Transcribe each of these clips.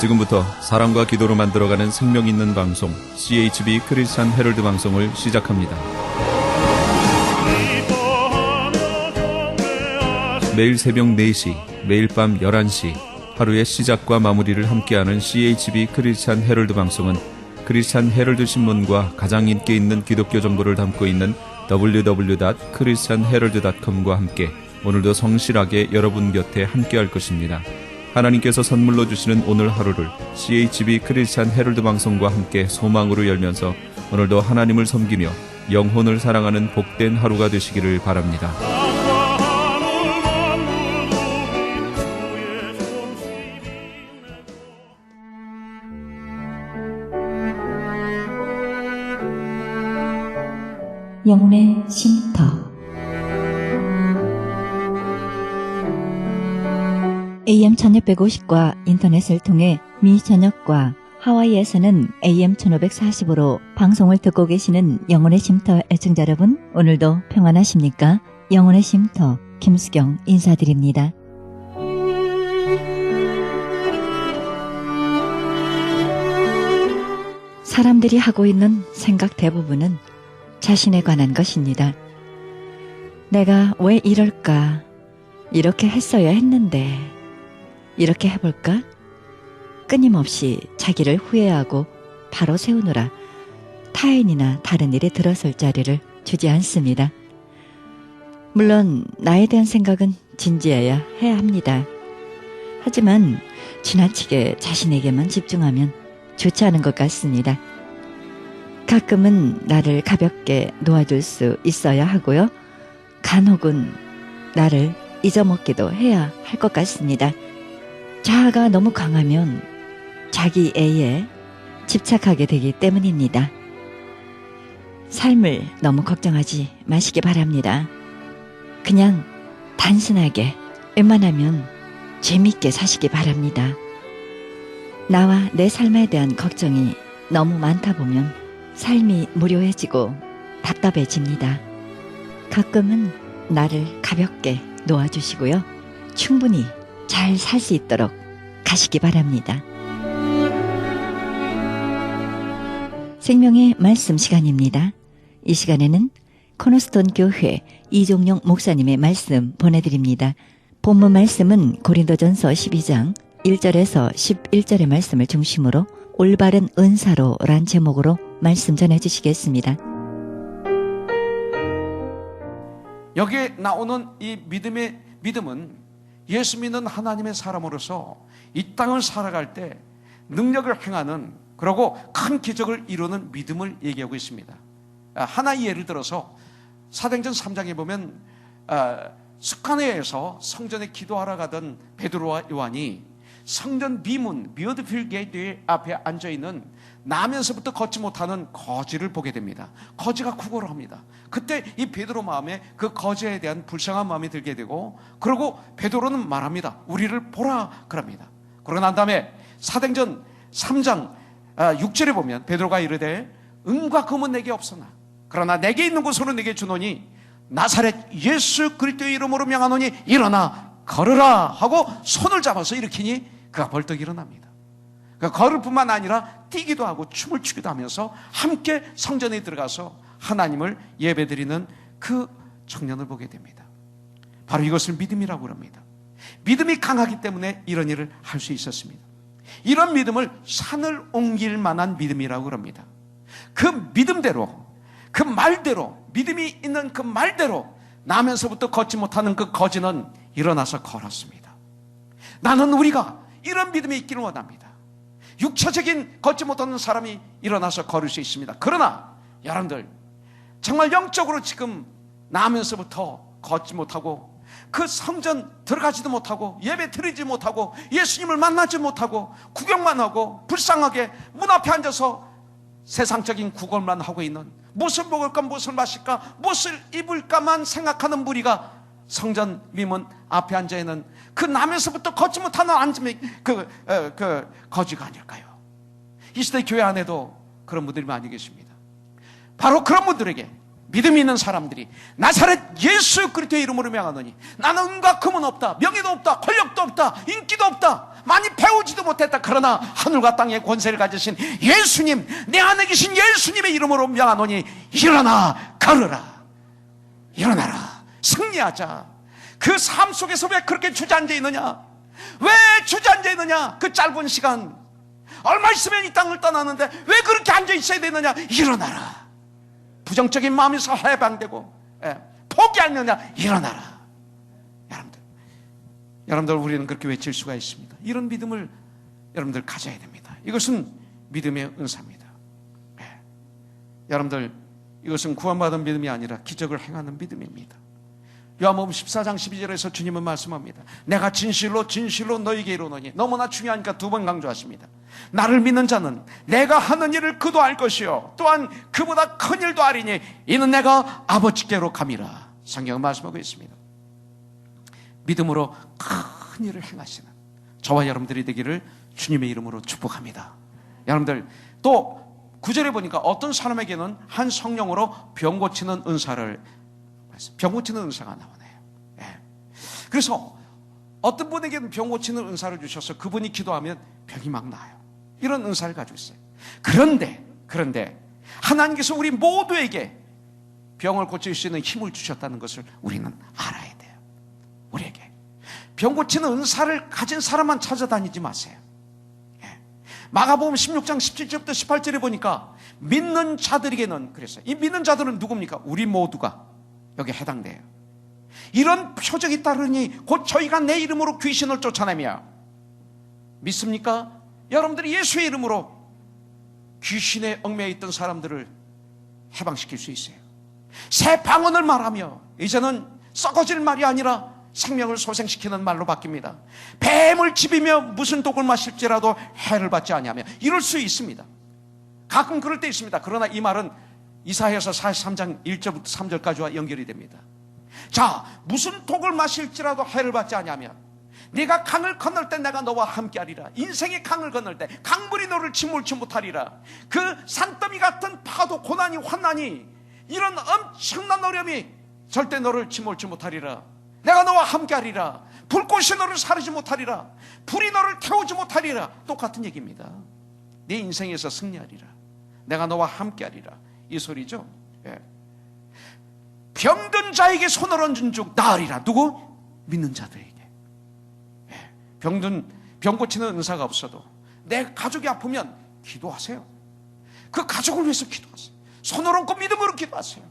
지금부터 사랑과 기도로 만들어가는 생명 있는 방송 CHB 크리스찬 헤럴드 방송을 시작합니다. 매일 새벽 4시, 매일 밤 11시 하루의 시작과 마무리를 함께하는 CHB 크리스찬 헤럴드 방송은 크리스찬 헤럴드 신문과 가장 인기 있는 기독교 정보를 담고 있는 www.christianherald.com과 함께 오늘도 성실하게 여러분 곁에 함께할 것입니다. 하나님께서 선물로 주시는 오늘 하루를 CHB 크리스찬 헤럴드 방송과 함께 소망으로 열면서 오늘도 하나님을 섬기며 영혼을 사랑하는 복된 하루가 되시기를 바랍니다. 영혼의 쉼터. AM 1650과 인터넷을 통해 미 전역과 하와이에서는 AM 1540으로 방송을 듣고 계시는 영혼의 쉼터 애청자 여러분, 오늘도 평안하십니까? 영혼의 쉼터 김수경 인사드립니다. 사람들이 하고 있는 생각 대부분은 자신에 관한 것입니다. 내가 왜 이럴까? 이렇게 했어야 했는데 이렇게 해볼까? 끊임없이 자기를 후회하고 바로 세우느라 타인이나 다른 일에 들어설 자리를 주지 않습니다. 물론 나에 대한 생각은 진지해야 해야 합니다. 하지만 지나치게 자신에게만 집중하면 좋지 않은 것 같습니다. 가끔은 나를 가볍게 놓아줄 수 있어야 하고요. 간혹은 나를 잊어먹기도 해야 할 것 같습니다. 자아가 너무 강하면 자기애에 집착하게 되기 때문입니다. 삶을 너무 걱정하지 마시기 바랍니다. 그냥 단순하게 웬만하면 재밌게 사시기 바랍니다. 나와 내 삶에 대한 걱정이 너무 많다 보면 삶이 무료해지고 답답해집니다. 가끔은 나를 가볍게 놓아주시고요. 충분히 잘 살 수 있도록 가시기 바랍니다. 생명의 말씀 시간입니다. 이 시간에는 코너스톤 교회 이종용 목사님의 말씀 보내드립니다. 본문 말씀은 고린도전서 12장 1절에서 11절의 말씀을 중심으로 올바른 은사로 란 제목으로 말씀 전해주시겠습니다. 여기에 나오는 이 믿음은 예수 믿는 하나님의 사람으로서 이 땅을 살아갈 때 능력을 행하는, 그리고 큰 기적을 이루는 믿음을 얘기하고 있습니다. 하나의 예를 들어서 사도행전 3장에 보면 숫가네에서 성전에 기도하러 가던 베드로와 요한이 성전 미문 뮤어드필 게이트 앞에 앉아있는 나면서부터 걷지 못하는 거지를 보게 됩니다. 거지가 구걸을 합니다. 그때 이 베드로 마음에 그 거지에 대한 불쌍한 마음이 들게 되고, 그리고 베드로는 말합니다. 우리를 보라 그럽니다. 그러고 난 다음에 사도행전 3장 6절에 보면 베드로가 이르되 은과 금은 내게 없으나 그러나 내게 있는 것으로 내게 주노니 나사렛 예수 그리스도의 이름으로 명하노니 일어나 걸으라 하고 손을 잡아서 일으키니 그가 벌떡 일어납니다. 그러니까 걸을 뿐만 아니라 뛰기도 하고 춤을 추기도 하면서 함께 성전에 들어가서 하나님을 예배드리는 그 청년을 보게 됩니다. 바로 이것을 믿음이라고 합니다. 믿음이 강하기 때문에 이런 일을 할 수 있었습니다. 이런 믿음을 산을 옮길 만한 믿음이라고 합니다. 그 믿음대로, 그 말대로, 믿음이 있는 그 말대로 나면서부터 걷지 못하는 그 거지는 일어나서 걸었습니다. 나는 우리가 이런 믿음이 있기를 원합니다. 육체적인 걷지 못하는 사람이 일어나서 걸을 수 있습니다. 그러나 여러분들 정말 영적으로 지금 나면서부터 걷지 못하고 그 성전 들어가지도 못하고 예배 드리지 못하고 예수님을 만나지 못하고 구경만 하고 불쌍하게 문 앞에 앉아서 세상적인 구걸만 하고 있는, 무엇을 먹을까 무엇을 마실까 무엇을 입을까만 생각하는 무리가 성전 미문 앞에 앉아있는 그 남에서부터 걷지 못하는 앉음이 그 거지가 아닐까요? 이 시대 교회 안에도 그런 분들이 많이 계십니다. 바로 그런 분들에게 믿음이 있는 사람들이 나사렛 예수 그리스도의 이름으로 명하노니 나는 은과 금은 없다, 명예도 없다, 권력도 없다, 인기도 없다, 많이 배우지도 못했다. 그러나 하늘과 땅의 권세를 가지신 예수님, 내 안에 계신 예수님의 이름으로 명하노니 일어나 걸으라. 일어나라. 승리하자. 그 삶 속에서 왜 그렇게 주저앉아 있느냐? 왜 주저앉아 있느냐? 그 짧은 시간 얼마 있으면 이 땅을 떠나는데 왜 그렇게 앉아 있어야 되느냐? 일어나라. 부정적인 마음에서 해방되고 포기하느냐? 일어나라. 여러분들 우리는 그렇게 외칠 수가 있습니다. 이런 믿음을 여러분들 가져야 됩니다. 이것은 믿음의 은사입니다. 여러분들 이것은 구원받은 믿음이 아니라 기적을 행하는 믿음입니다. 요한복음 14장 12절에서 주님은 말씀합니다. 내가 진실로 진실로 너희에게 이르노니, 너무나 중요하니까 두 번 강조하십니다. 나를 믿는 자는 내가 하는 일을 그도 알 것이요 또한 그보다 큰 일도 알이니 이는 내가 아버지께로 감이라. 성경은 말씀하고 있습니다. 믿음으로 큰 일을 행하시는 저와 여러분들이 되기를 주님의 이름으로 축복합니다. 여러분들 또 9절에 보니까 어떤 사람에게는 한 성령으로 병 고치는 은사가 나오네요. 그래서 어떤 분에게는 병 고치는 은사를 주셔서 그분이 기도하면 병이 막 나아요. 이런 은사를 가지고 있어요. 그런데 하나님께서 우리 모두에게 병을 고칠 수 있는 힘을 주셨다는 것을 우리는 알아야 돼요. 우리에게 병 고치는 은사를 가진 사람만 찾아다니지 마세요. 마가복음 16장 17절부터 18절에 보니까 믿는 자들에게는 그랬어요. 이 믿는 자들은 누굽니까? 우리 모두가 여기에 해당돼요. 이런 표적이 따르니 곧 저희가 내 이름으로 귀신을 쫓아내며, 믿습니까? 여러분들이 예수의 이름으로 귀신에 얽매여 있던 사람들을 해방시킬 수 있어요. 새 방언을 말하며, 이제는 썩어질 말이 아니라 생명을 소생시키는 말로 바뀝니다. 뱀을 집이며 무슨 독을 마실지라도 해를 받지 아니하며, 이럴 수 있습니다. 가끔 그럴 때 있습니다. 그러나 이 말은 이사야서 43장 1절부터 3절까지와 연결이 됩니다. 자, 무슨 독을 마실지라도 해를 받지 아니하며, 네가 강을 건널 때 내가 너와 함께하리라. 인생의 강을 건널 때 강물이 너를 침몰치 못하리라. 그 산더미 같은 파도, 고난이, 환난이, 이런 엄청난 어려움이 절대 너를 침몰치 못하리라. 내가 너와 함께하리라. 불꽃이 너를 사르지 못하리라. 불이 너를 태우지 못하리라. 똑같은 얘기입니다. 네 인생에서 승리하리라. 내가 너와 함께하리라. 이 소리죠. 병든 자에게 손을 얹은 즉 나으리라. 누구? 믿는 자들에게. 병 고치는 은사가 없어도 내 가족이 아프면 기도하세요. 그 가족을 위해서 기도하세요. 손을 얹고 믿음으로 기도하세요.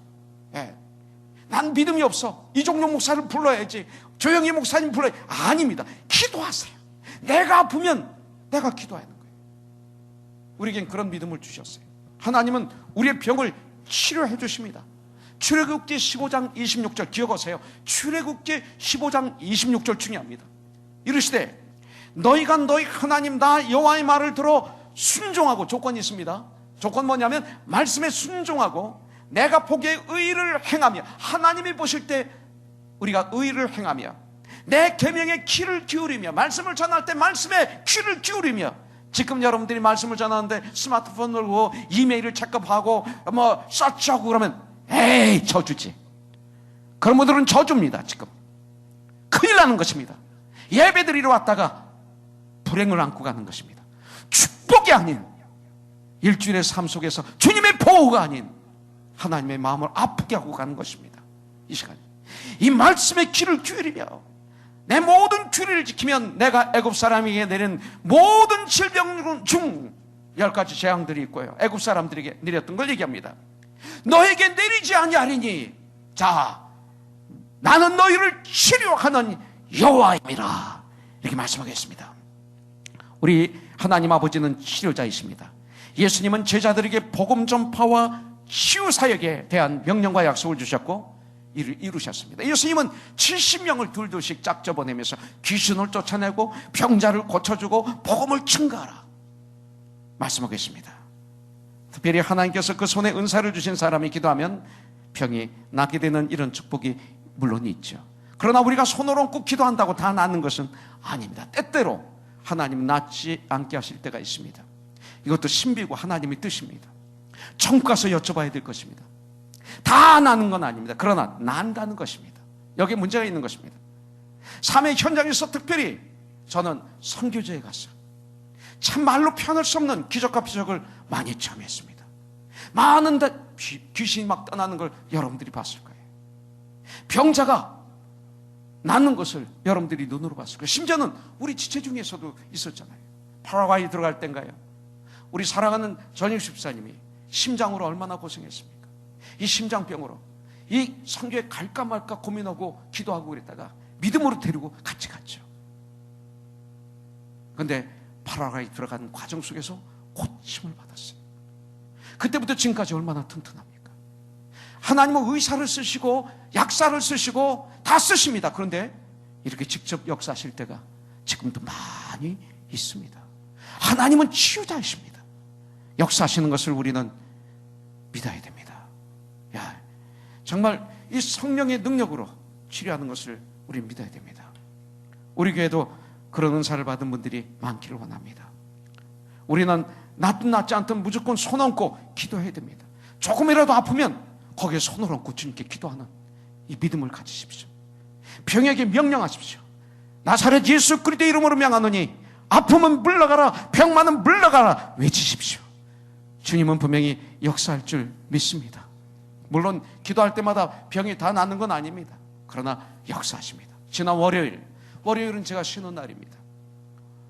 난 믿음이 없어, 이종용 목사를 불러야지, 조영희 목사님 불러야지. 아닙니다. 기도하세요. 내가 아프면 내가 기도하는 거예요. 우리에겐 그런 믿음을 주셨어요. 하나님은 우리의 병을 치료해 주십니다. 출애굽기 15장 26절 기억하세요. 출애굽기 15장 26절 중요합니다. 이르시되 너희가 너희 하나님 나 여호와의 말을 들어 순종하고, 조건이 있습니다. 조건 뭐냐면 말씀에 순종하고 내가 보기에 의를 행하며, 하나님이 보실 때 우리가 의를 행하며, 내 계명에 귀를 기울이며, 말씀을 전할 때 말씀에 귀를 기울이며. 지금 여러분들이 말씀을 전하는데 스마트폰 들고 이메일을 체크하고 뭐 서치하고 그러면 에이 저주지. 그런 분들은 저주입니다. 지금 큰일 나는 것입니다. 예배 드리러 왔다가 불행을 안고 가는 것입니다. 축복이 아닌, 일주일의 삶 속에서 주님의 보호가 아닌 하나님의 마음을 아프게 하고 가는 것입니다. 이 시간에 이 말씀에 귀를 기울이며 내 모든 규례를 지키면 내가 애굽 사람에게 내린 모든 질병 중 10가지 재앙들이 있고요, 애굽 사람들에게 내렸던 걸 얘기합니다. 너에게 내리지 아니하리니, 자, 나는 너희를 치료하는 여호와입니다. 이렇게 말씀하겠습니다. 우리 하나님 아버지는 치료자이십니다. 예수님은 제자들에게 복음 전파와 치유 사역에 대한 명령과 약속을 주셨고 이루셨습니다. 예수님은 70명을 둘둘씩 짝져 보내면서 귀신을 쫓아내고 병자를 고쳐주고 복음을 증거하라 말씀하겠습니다. 특별히 하나님께서 그 손에 은사를 주신 사람이 기도하면 병이 낫게 되는 이런 축복이 물론 있죠. 그러나 우리가 손을 얹고 기도한다고 다 낫는 것은 아닙니다. 때때로 하나님 낫지 않게 하실 때가 있습니다. 이것도 신비고 하나님의 뜻입니다. 천국 가서 여쭤봐야 될 것입니다. 다 나는 건 아닙니다. 그러나 난다는 것입니다. 여기에 문제가 있는 것입니다. 삶의 현장에서 특별히 저는 선교제에 가서 참 말로 표현할 수 없는 기적과 비적을 많이 체험했습니다. 많은 귀신이 막 떠나는 걸 여러분들이 봤을 거예요. 병자가 낫는 것을 여러분들이 눈으로 봤을 거예요. 심지어는 우리 지체 중에서도 있었잖아요. 파라과이 들어갈 땐가요? 우리 사랑하는 전익 집사님이 심장으로 얼마나 고생했습니까? 이 심장병으로 이 선교에 갈까 말까 고민하고 기도하고 그랬다가 믿음으로 데리고 같이 갔죠. 그런데 파라과이 들어간 과정 속에서 고침을 받았어요. 그때부터 지금까지 얼마나 튼튼합니까? 하나님은 의사를 쓰시고 약사를 쓰시고 다 쓰십니다. 그런데 이렇게 직접 역사하실 때가 지금도 많이 있습니다. 하나님은 치유자이십니다. 역사하시는 것을 우리는 믿어야 됩니다. 야, 정말 이 성령의 능력으로 치료하는 것을 우리는 믿어야 됩니다. 우리 교회도 그런 은사를 받은 분들이 많기를 원합니다. 우리는 낫든 낫지 않든 무조건 손 얹고 기도해야 됩니다. 조금이라도 아프면 거기에 손을 얹고 주님께 기도하는 이 믿음을 가지십시오. 병에게 명령하십시오. 나사렛 예수 그리스도의 이름으로 명하노니 아픔은 물러가라, 병만은 물러가라 외치십시오. 주님은 분명히 역사할 줄 믿습니다. 물론 기도할 때마다 병이 다 낫는 건 아닙니다. 그러나 역사하십니다. 지난 월요일은 제가 쉬는 날입니다.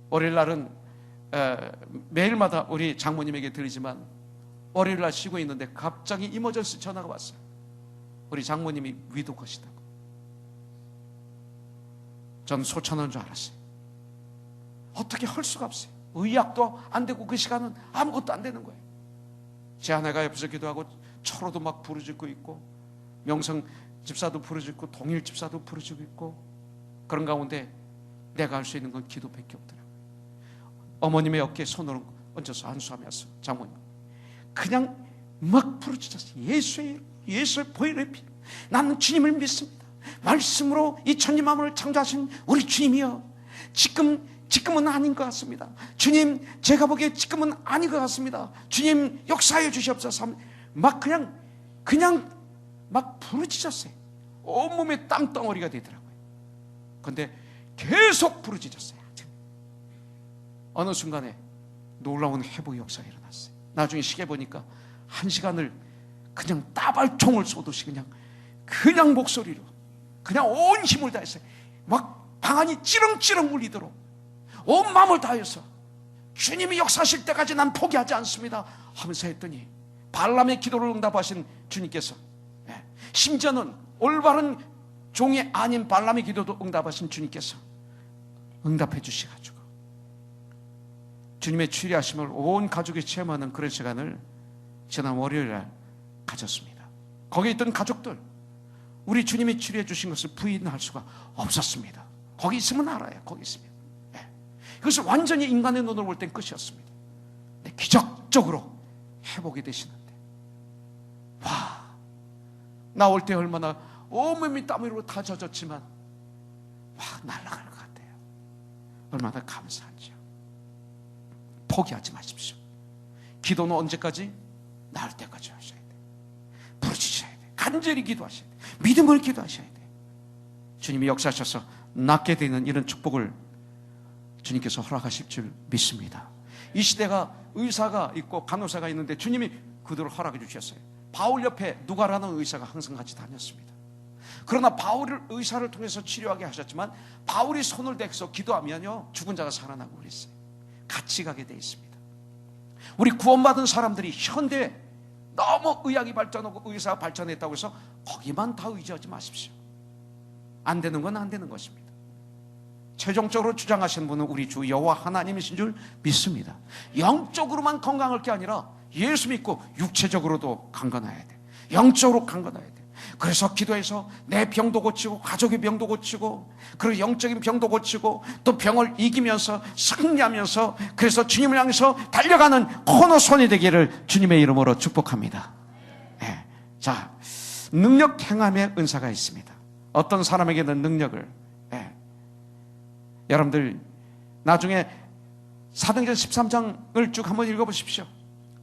월요일 날은 매일마다 우리 장모님에게 드리지만 월요일 날 쉬고 있는데 갑자기 이머전시 전화가 왔어요. 우리 장모님이 위독하시다고. 전 소천한 줄 알았어요. 어떻게 할 수가 없어요. 의학도 안 되고 그 시간은 아무것도 안 되는 거예요. 제 아내가 옆에서 기도하고 철호도 막 부르짖고 있고 명성 집사도 부르짖고 동일 집사도 부르짖고 있고 그런 가운데 내가 할 수 있는 건 기도밖에 없더라고요. 어머님의 어깨에 손을 얹어서 안수하면서 장모님 그냥 막 부르짖었어요. 예수의 보혈의 피, 나는 주님을 믿습니다. 말씀으로 이 천지 만물을 창조하신 우리 주님이여, 지금은 아닌 것 같습니다. 주님, 제가 보기에 지금은 아닌 것 같습니다. 주님 역사해 주시옵소서. 막 그냥 막 부르짖었어요. 온몸에 땀덩어리가 되더라고요. 그런데 계속 부르짖었어요. 어느 순간에 놀라운 회복 역사가 일어났어요. 나중에 시계 보니까 1시간을 그냥 따발총을 쏘듯이 그냥 목소리로 그냥 온 힘을 다했어요. 막 방안이 찌렁찌렁 울리도록 온 마음을 다해서 주님이 역사하실 때까지 난 포기하지 않습니다 하면서 했더니 발람의 기도를 응답하신 주님께서, 심지어는 올바른 종이 아닌 발람의 기도도 응답하신 주님께서 응답해 주셔가지고 주님의 치료하심을 온 가족이 체험하는 그런 시간을 지난 월요일에 가졌습니다. 거기에 있던 가족들, 우리 주님이 치료해 주신 것을 부인할 수가 없었습니다. 거기 있으면 알아요. 거기 있으면. 그것을 완전히 인간의 눈으로 볼 땐 끝이었습니다. 근데 기적적으로 회복이 되시는데, 와, 나 올 때 얼마나 온몸이 땀으로 다 젖었지만 막 날아갈 것 같아요. 얼마나 감사한지요. 포기하지 마십시오. 기도는 언제까지? 나을 때까지 하셔야 돼요. 부르짖으셔야 돼요. 간절히 기도하셔야 돼요. 믿음을 기도하셔야 돼요. 주님이 역사하셔서 낫게 되는 이런 축복을 주님께서 허락하실 줄 믿습니다. 이 시대가 의사가 있고 간호사가 있는데 주님이 그들을 허락해 주셨어요. 바울 옆에 누가라는 의사가 항상 같이 다녔습니다. 그러나 바울을 의사를 통해서 치료하게 하셨지만 바울이 손을 대서 기도하면요 죽은 자가 살아나고 그랬어요. 같이 가게 돼 있습니다. 우리 구원받은 사람들이 현대에 너무 의학이 발전하고 의사가 발전했다고 해서 거기만 다 의지하지 마십시오. 안 되는 건 안 되는 것입니다. 최종적으로 주장하시는 분은 우리 주 여호와 하나님이신 줄 믿습니다. 영적으로만 건강할 게 아니라 예수 믿고 육체적으로도 강건해야 돼. 영적으로 강건해야 돼. 그래서 기도해서 내 병도 고치고 가족의 병도 고치고 그리고 영적인 병도 고치고 또 병을 이기면서 승리하면서 그래서 주님을 향해서 달려가는 코너손이 되기를 주님의 이름으로 축복합니다. 네. 자, 능력 행함의 은사가 있습니다. 어떤 사람에게는 능력을, 여러분들 나중에 사도행전 13장을 쭉 한번 읽어보십시오.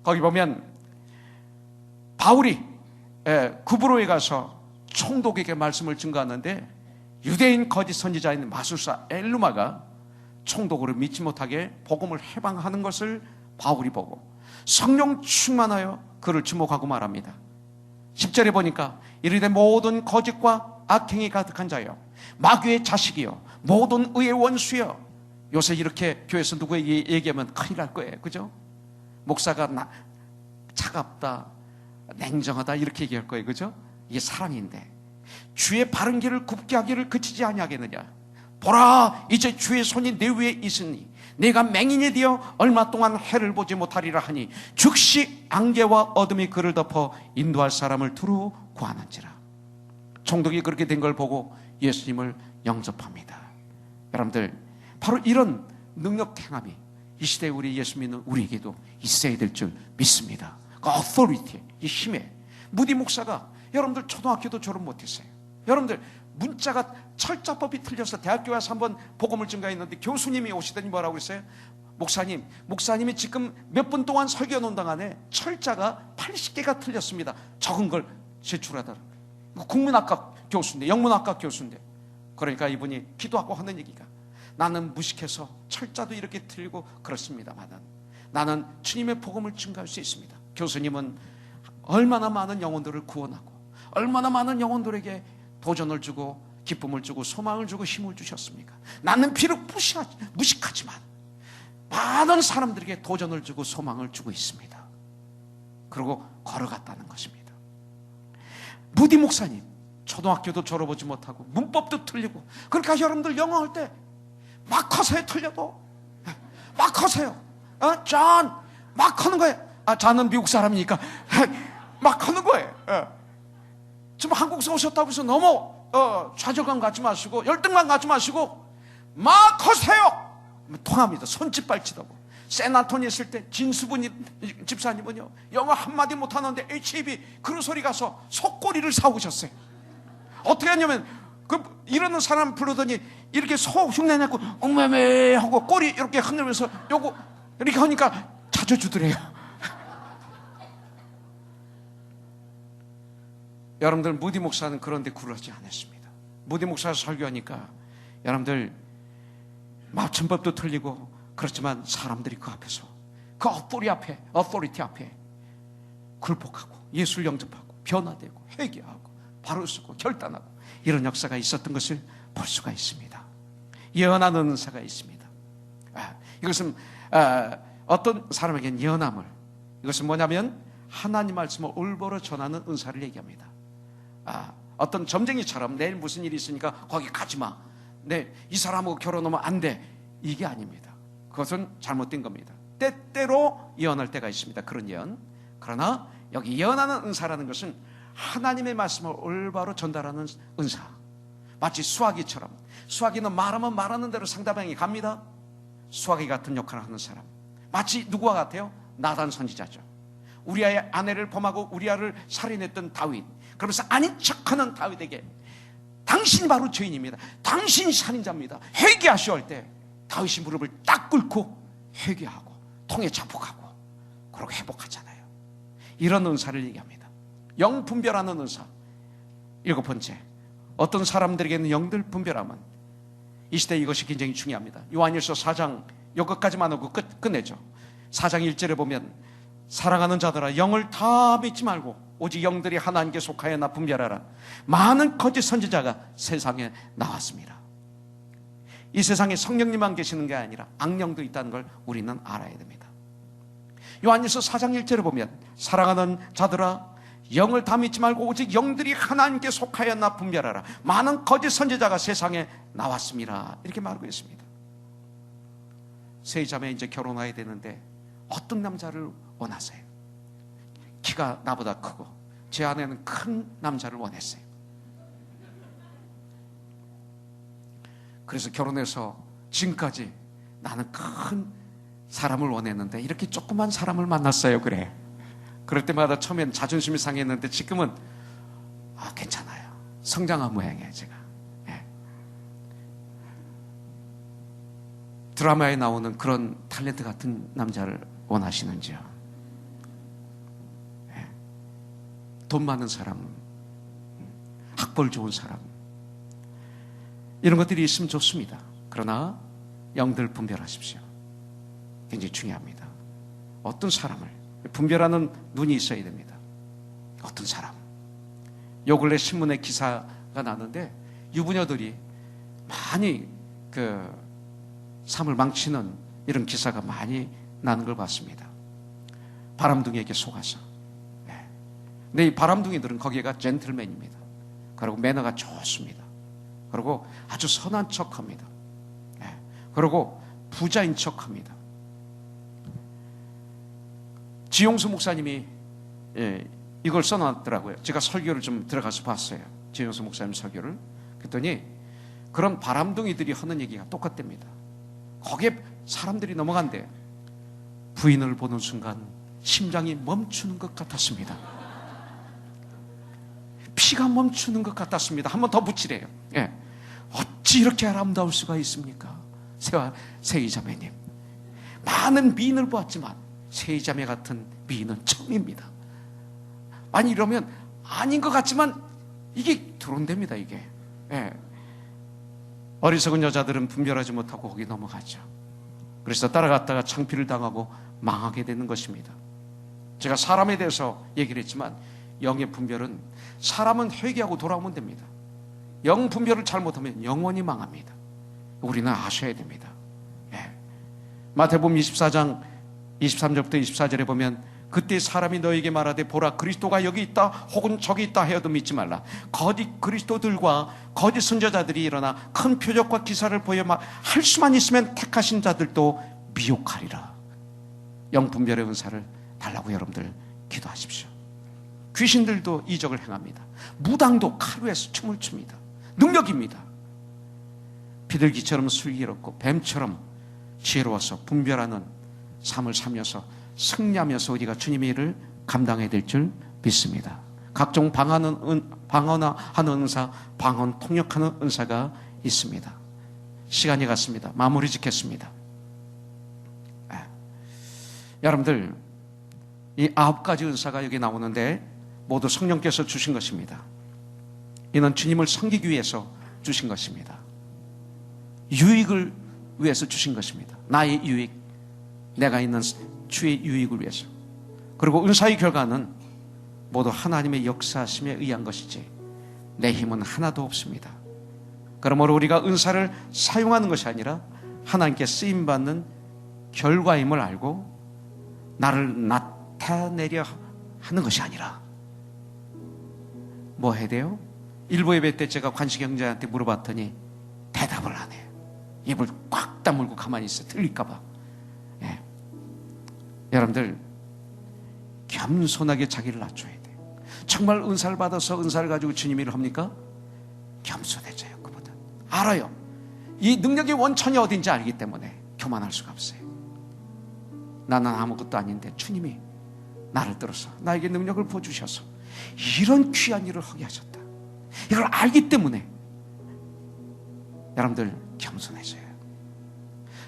거기 보면 바울이 구브로에 가서 총독에게 말씀을 증거하는데 유대인 거짓 선지자인 마술사 엘루마가 총독으로 믿지 못하게 복음을 해방하는 것을 바울이 보고 성령 충만하여 그를 주목하고 말합니다. 10절에 보니까 이르되 모든 거짓과 악행이 가득한 자여 마귀의 자식이여 모든 의의 원수여. 요새 이렇게 교회에서 누구에게 얘기하면 큰일 날 거예요. 그죠? 목사가 차갑다, 냉정하다 이렇게 얘기할 거예요. 그죠? 이게 사람인데 주의 바른 길을 굽게 하기를 그치지 아니하겠느냐. 보라, 이제 주의 손이 내 위에 있으니 내가 맹인이 되어 얼마 동안 해를 보지 못하리라 하니 즉시 안개와 어둠이 그를 덮어 인도할 사람을 두루 구하는지라. 총독이 그렇게 된 걸 보고 예수님을 영접합니다. 여러분들, 바로 이런 능력 행함이 이 시대에 우리 예수 믿는 우리에게도 있어야 될 줄 믿습니다. 그 authority, 이 힘에. 무디 목사가, 여러분들 초등학교도 졸업 못했어요. 여러분들 문자가 철자법이 틀려서 대학교 와서 한번 복음을 증가했는데 교수님이 오시더니 뭐라고 그랬어요? 목사님이 지금 몇 분 동안 설교 논당 안에 철자가 80개가 틀렸습니다. 적은 걸 제출하더라고요. 국문학과 교수인데, 영문학과 교수인데. 그러니까 이분이 기도하고 하는 얘기가, 나는 무식해서 철자도 이렇게 틀리고 그렇습니다만 나는 주님의 복음을 증가할 수 있습니다. 교수님은 얼마나 많은 영혼들을 구원하고 얼마나 많은 영혼들에게 도전을 주고 기쁨을 주고 소망을 주고 힘을 주셨습니까? 나는 비록 무식하지만 많은 사람들에게 도전을 주고 소망을 주고 있습니다. 그리고 걸어갔다는 것입니다. 무디 목사님, 초등학교도 졸업하지 못하고 문법도 틀리고, 그러니까 여러분들 영어 할 때 막 하세요. 틀려도 막 하세요. 존 막 하는 거예요. 저는 미국 사람이니까 막 하는 거예요. 지금 한국에서 오셨다고 해서 너무 좌절감 갖지 마시고 열등감 갖지 마시고 막 하세요. 통합니다. 손짓 발치다고. 샌안토니 있을 때 진수분 집사님은요, 영어 한마디 못하는데 HAB 그런 소리 가서 속꼬리를 사오셨어요. 어떻게 하냐면 이러는 사람 부르더니 이렇게 소 흉내내고 엉매매 하고 꼬리 이렇게 흔들면서 요거 이렇게 하니까 찾아주더래요. 여러분들, 무디 목사는 그런데 굴하지 않았습니다. 무디 목사가 설교하니까 여러분들 맞춤법도 틀리고 그렇지만 사람들이 그 앞에서, 그 어토리티 앞에 굴복하고 예수를 영접하고 변화되고 회개하고 바로 쓰고 결단하고 이런 역사가 있었던 것을 볼 수가 있습니다. 예언하는 은사가 있습니다. 이것은 어떤 사람에게는 예언함을, 이것은 뭐냐면 하나님 말씀을 올바로 전하는 은사를 얘기합니다. 어떤 점쟁이처럼 내일 무슨 일이 있으니까 거기 가지마, 이 사람하고 결혼하면 안 돼, 이게 아닙니다. 그것은 잘못된 겁니다. 때때로 예언할 때가 있습니다. 그런 예언. 그러나 여기 예언하는 은사라는 것은 하나님의 말씀을 올바로 전달하는 은사. 마치 수화기처럼, 수화기는 말하면 말하는 대로 상대방이 갑니다. 수화기 같은 역할을 하는 사람, 마치 누구와 같아요? 나단 선지자죠. 우리아의 아내를 범하고 우리아를 살인했던 다윗, 그러면서 아닌 척하는 다윗에게 당신이 바로 죄인입니다, 당신이 살인자입니다, 회개하시오 할 때 다윗이 무릎을 딱 꿇고 회개하고 통에 자복하고 그러고 회복하잖아요. 이런 은사를 얘기합니다. 영 분별하는 은사. 7번째, 어떤 사람들에게는 영들 분별함은, 이 시대에 이것이 굉장히 중요합니다. 요한일서 4장 여기까지만 하고 끝내죠. 4장 1절에 보면 사랑하는 자들아, 영을 다 믿지 말고 오직 영들이 하나님께 속하여나 분별하라. 많은 거짓 선지자가 세상에 나왔습니다. 이 세상에 성령님만 계시는 게 아니라 악령도 있다는 걸 우리는 알아야 됩니다. 요한일서 4장 1절에 보면 사랑하는 자들아, 영을 다 믿지 말고 오직 영들이 하나님께 속하였나 분별하라. 많은 거짓 선지자가 세상에 나왔습니다. 이렇게 말하고 있습니다. 세 자매 이제 결혼해야 되는데 어떤 남자를 원하세요? 키가 나보다 크고 제 아내는 큰 남자를 원했어요. 그래서 결혼해서 지금까지 나는 큰 사람을 원했는데 이렇게 조그만 사람을 만났어요. 그래. 그럴 때마다 처음엔 자존심이 상했는데 지금은 괜찮아요. 성장한 모양이에요. 제가. 드라마에 나오는 그런 탤런트 같은 남자를 원하시는지요? 돈 많은 사람, 학벌 좋은 사람, 이런 것들이 있으면 좋습니다. 그러나 영들 분별하십시오. 굉장히 중요합니다. 어떤 사람을 분별하는 눈이 있어야 됩니다. 어떤 사람. 요 근래 신문에 기사가 나는데 유부녀들이 많이 삶을 망치는 이런 기사가 많이 나는 걸 봤습니다. 바람둥이에게 속아서. 근데 이 바람둥이들은 거기가 젠틀맨입니다. 그리고 매너가 좋습니다. 그리고 아주 선한 척합니다. 그리고 부자인 척합니다. 지용수 목사님이 이걸 써놨더라고요. 제가 설교를 좀 들어가서 봤어요. 지용수 목사님 설교를. 그랬더니 그런 바람둥이들이 하는 얘기가 똑같답니다. 거기에 사람들이 넘어간대. 부인을 보는 순간 심장이 멈추는 것 같았습니다. 피가 멈추는 것 같았습니다. 한 번 더 붙이래요. 어찌 이렇게 아름다울 수가 있습니까? 세이자매님. 많은 미인을 보았지만 세이자매 같은 미인은 처음입니다. 아니 이러면 아닌 것 같지만 이게 드러온답니다. 이게. 어리석은 여자들은 분별하지 못하고 거기 넘어가죠. 그래서 따라갔다가 창피를 당하고 망하게 되는 것입니다. 제가 사람에 대해서 얘기를 했지만 영의 분별은 사람은 회개하고 돌아오면 됩니다. 영 분별을 잘못하면 영원히 망합니다. 우리는 아셔야 됩니다. 마태복음 24장 23절부터 24절에 보면 그때 사람이 너에게 말하되 보라 그리스도가 여기 있다 혹은 저기 있다 하여도 믿지 말라. 거짓 그리스도들과 거짓 선지자들이 일어나 큰 표적과 기사를 보여 할 수만 있으면 택하신 자들도 미혹하리라. 영분별의 은사를 달라고 여러분들 기도하십시오. 귀신들도 이적을 행합니다. 무당도 칼위에서 춤을 춥니다. 능력입니다. 비둘기처럼 슬기롭고 뱀처럼 지혜로워서 분별하는 삶을 살면서 승리하면서 우리가 주님의 일을 감당해야 될 줄 믿습니다. 각종 방언하는 은사, 방언 통역하는 은사가 있습니다. 시간이 갔습니다. 마무리 짓겠습니다. 여러분들 이 9가지 은사가 여기 나오는데 모두 성령께서 주신 것입니다. 이는 주님을 섬기기 위해서 주신 것입니다. 유익을 위해서 주신 것입니다. 나의 유익, 내가 있는 주의 유익을 위해서. 그리고 은사의 결과는 모두 하나님의 역사하심에 의한 것이지 내 힘은 하나도 없습니다. 그러므로 우리가 은사를 사용하는 것이 아니라 하나님께 쓰임받는 결과임을 알고 나를 나타내려 하는 것이 아니라 뭐 해야 돼요? 일부 예배 때 제가 관식 형제한테 물어봤더니 대답을 안 해요. 입을 꽉 다물고 가만히 있어요. 틀릴까 봐. 여러분들 겸손하게 자기를 낮춰야 돼요. 정말 은사를 받아서 은사를 가지고 주님 일을 합니까? 겸손해져요. 그보다 알아요. 이 능력의 원천이 어딘지 알기 때문에 교만할 수가 없어요. 나는 아무것도 아닌데 주님이 나를 들어서 나에게 능력을 부어주셔서 이런 귀한 일을 하게 하셨다. 이걸 알기 때문에 여러분들 겸손해져요.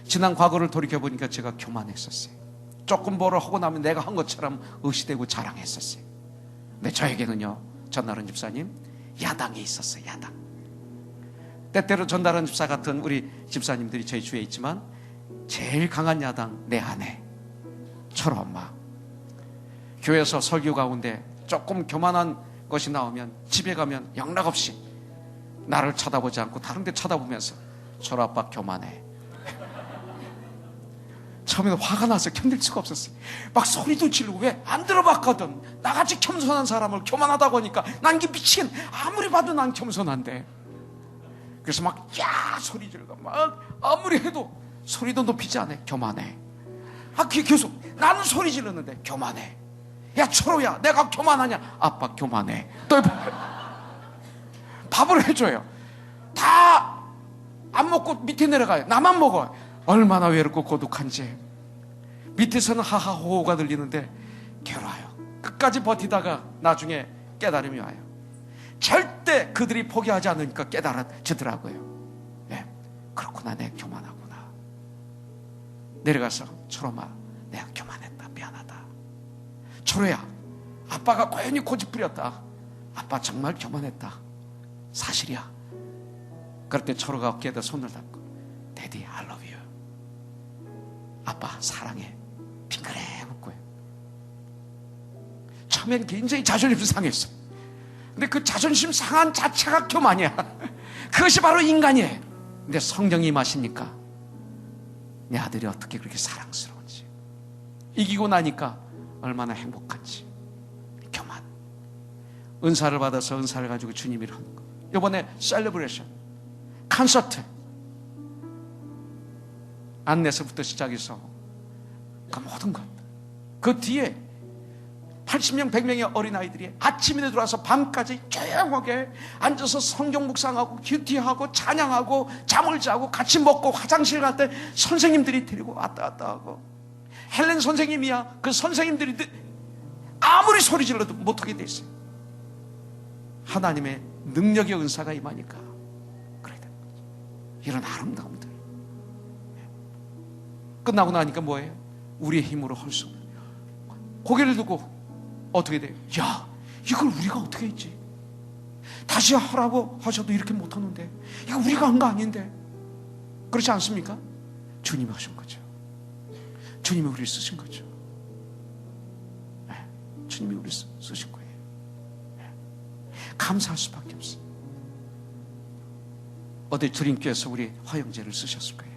지난 과거를 돌이켜보니까 제가 교만했었어요. 조금 뭐를 하고 나면 내가 한 것처럼 의시되고 자랑했었어요. 근데 저에게는요, 전나른 집사님 야당이 있었어요. 야당. 때때로 전나른 집사 같은 우리 집사님들이 저희 주위에 있지만 제일 강한 야당 내 아내 철호 엄마. 교회에서 설교 가운데 조금 교만한 것이 나오면 집에 가면 영락없이 나를 쳐다보지 않고 다른 데 쳐다보면서 철호 아빠 교만해. 처음에는 화가 나서 견딜 수가 없었어요. 막 소리도 지르고 왜 안 들어봤거든. 나같이 겸손한 사람을 교만하다고 하니까 난 이게 미치겠네. 아무리 봐도 난 겸손한데. 그래서 막 야 소리 지르고 막 아무리 해도 소리도 높이지 않아. 교만해. 그게 계속 나는 소리 지르는데 교만해. 야 철호야 내가 교만하냐. 아빠 교만해. 또 밥을 해줘요. 다 안 먹고 밑에 내려가요. 나만 먹어요. 얼마나 외롭고 고독한지. 밑에서는 하하호호가 들리는데 괴로워요. 끝까지 버티다가 나중에 깨달음이 와요. 절대 그들이 포기하지 않으니까 깨달아지더라고요. 그렇구나, 내가 교만하구나. 내려가서 철호마 내가 교만했다, 미안하다. 철호야 아빠가 고연히 고집 부렸다. 아빠 정말 교만했다. 사실이야. 그럴 때 철호가 어깨에다 손을 닿고 Daddy, I love you. 아빠 사랑해. 빙그레 웃고요. 처음엔 굉장히 자존심 상했어. 근데 그 자존심 상한 자체가 교만이야. 그것이 바로 인간이에요. 근데 성령이 임하시니까 내 아들이 어떻게 그렇게 사랑스러운지, 이기고 나니까 얼마나 행복한지. 교만. 은사를 받아서 은사를 가지고 주님 일을 하는 거. 이번에 셀러브레이션 콘서트 안내서부터 시작해서 그 모든 것, 그 뒤에 80명 100명의 어린아이들이 아침에 들어와서 밤까지 조용하게 앉아서 성경 묵상하고 큐티하고 찬양하고 잠을 자고 같이 먹고 화장실 갈 때 선생님들이 데리고 왔다 갔다 하고, 헬렌 선생님이야 그 선생님들이 아무리 소리 질러도 못하게 돼 있어요. 하나님의 능력의 은사가 임하니까 그래야 되는 거죠. 이런 아름다움들. 끝나고 나니까 뭐예요? 우리의 힘으로 할 수 없는, 고개를 두고 어떻게 돼요? 야, 이걸 우리가 어떻게 했지? 다시 하라고 하셔도 이렇게 못하는데, 이거 우리가 한 거 아닌데. 그렇지 않습니까? 주님이 하신 거죠. 주님이 우리를 쓰신 거죠. 네, 주님이 우리를 쓰신 거예요. 네, 감사할 수밖에 없어요. 어디 주님께서 우리 화영제를 쓰셨을 거예요.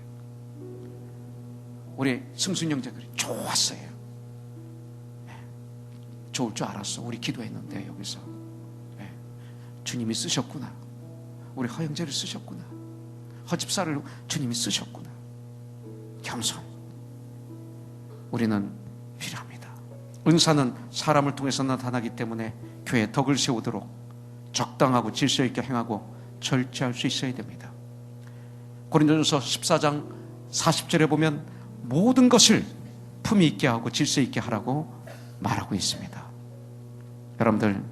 우리 승순 형제들이 좋았어요. 네, 좋을 줄 알았어. 우리 기도했는데 여기서 네, 주님이 쓰셨구나. 우리 허영제를 쓰셨구나. 허집사를 주님이 쓰셨구나. 겸손. 우리는 필요합니다. 은사는 사람을 통해서 나타나기 때문에 교회에 덕을 세우도록 적당하고 질서 있게 행하고 절제할 수 있어야 됩니다. 고린도전서 14장 40절에 보면 모든 것을 품위 있게 하고 질서 있게 하라고 말하고 있습니다. 여러분들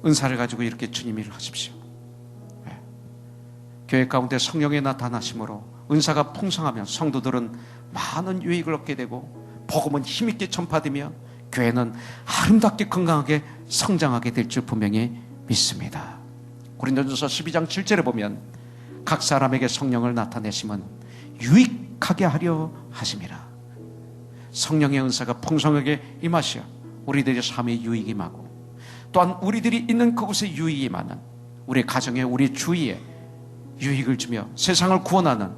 은사를 가지고 이렇게 주님 일을 하십시오. 네. 교회 가운데 성령의 나타나심으로 은사가 풍성하면 성도들은 많은 유익을 얻게 되고 복음은 힘있게 전파되며 교회는 아름답게 건강하게 성장하게 될 줄 분명히 믿습니다. 고린도전서 12장 7절에 보면 각 사람에게 성령을 나타내심은 유익하게 하려 하심이라. 성령의 은사가 풍성하게 임하시어 우리들의 삶에 유익이 임하고, 또한 우리들이 있는 그곳에 유익이 임하는, 우리 가정에 우리 주위에 유익을 주며 세상을 구원하는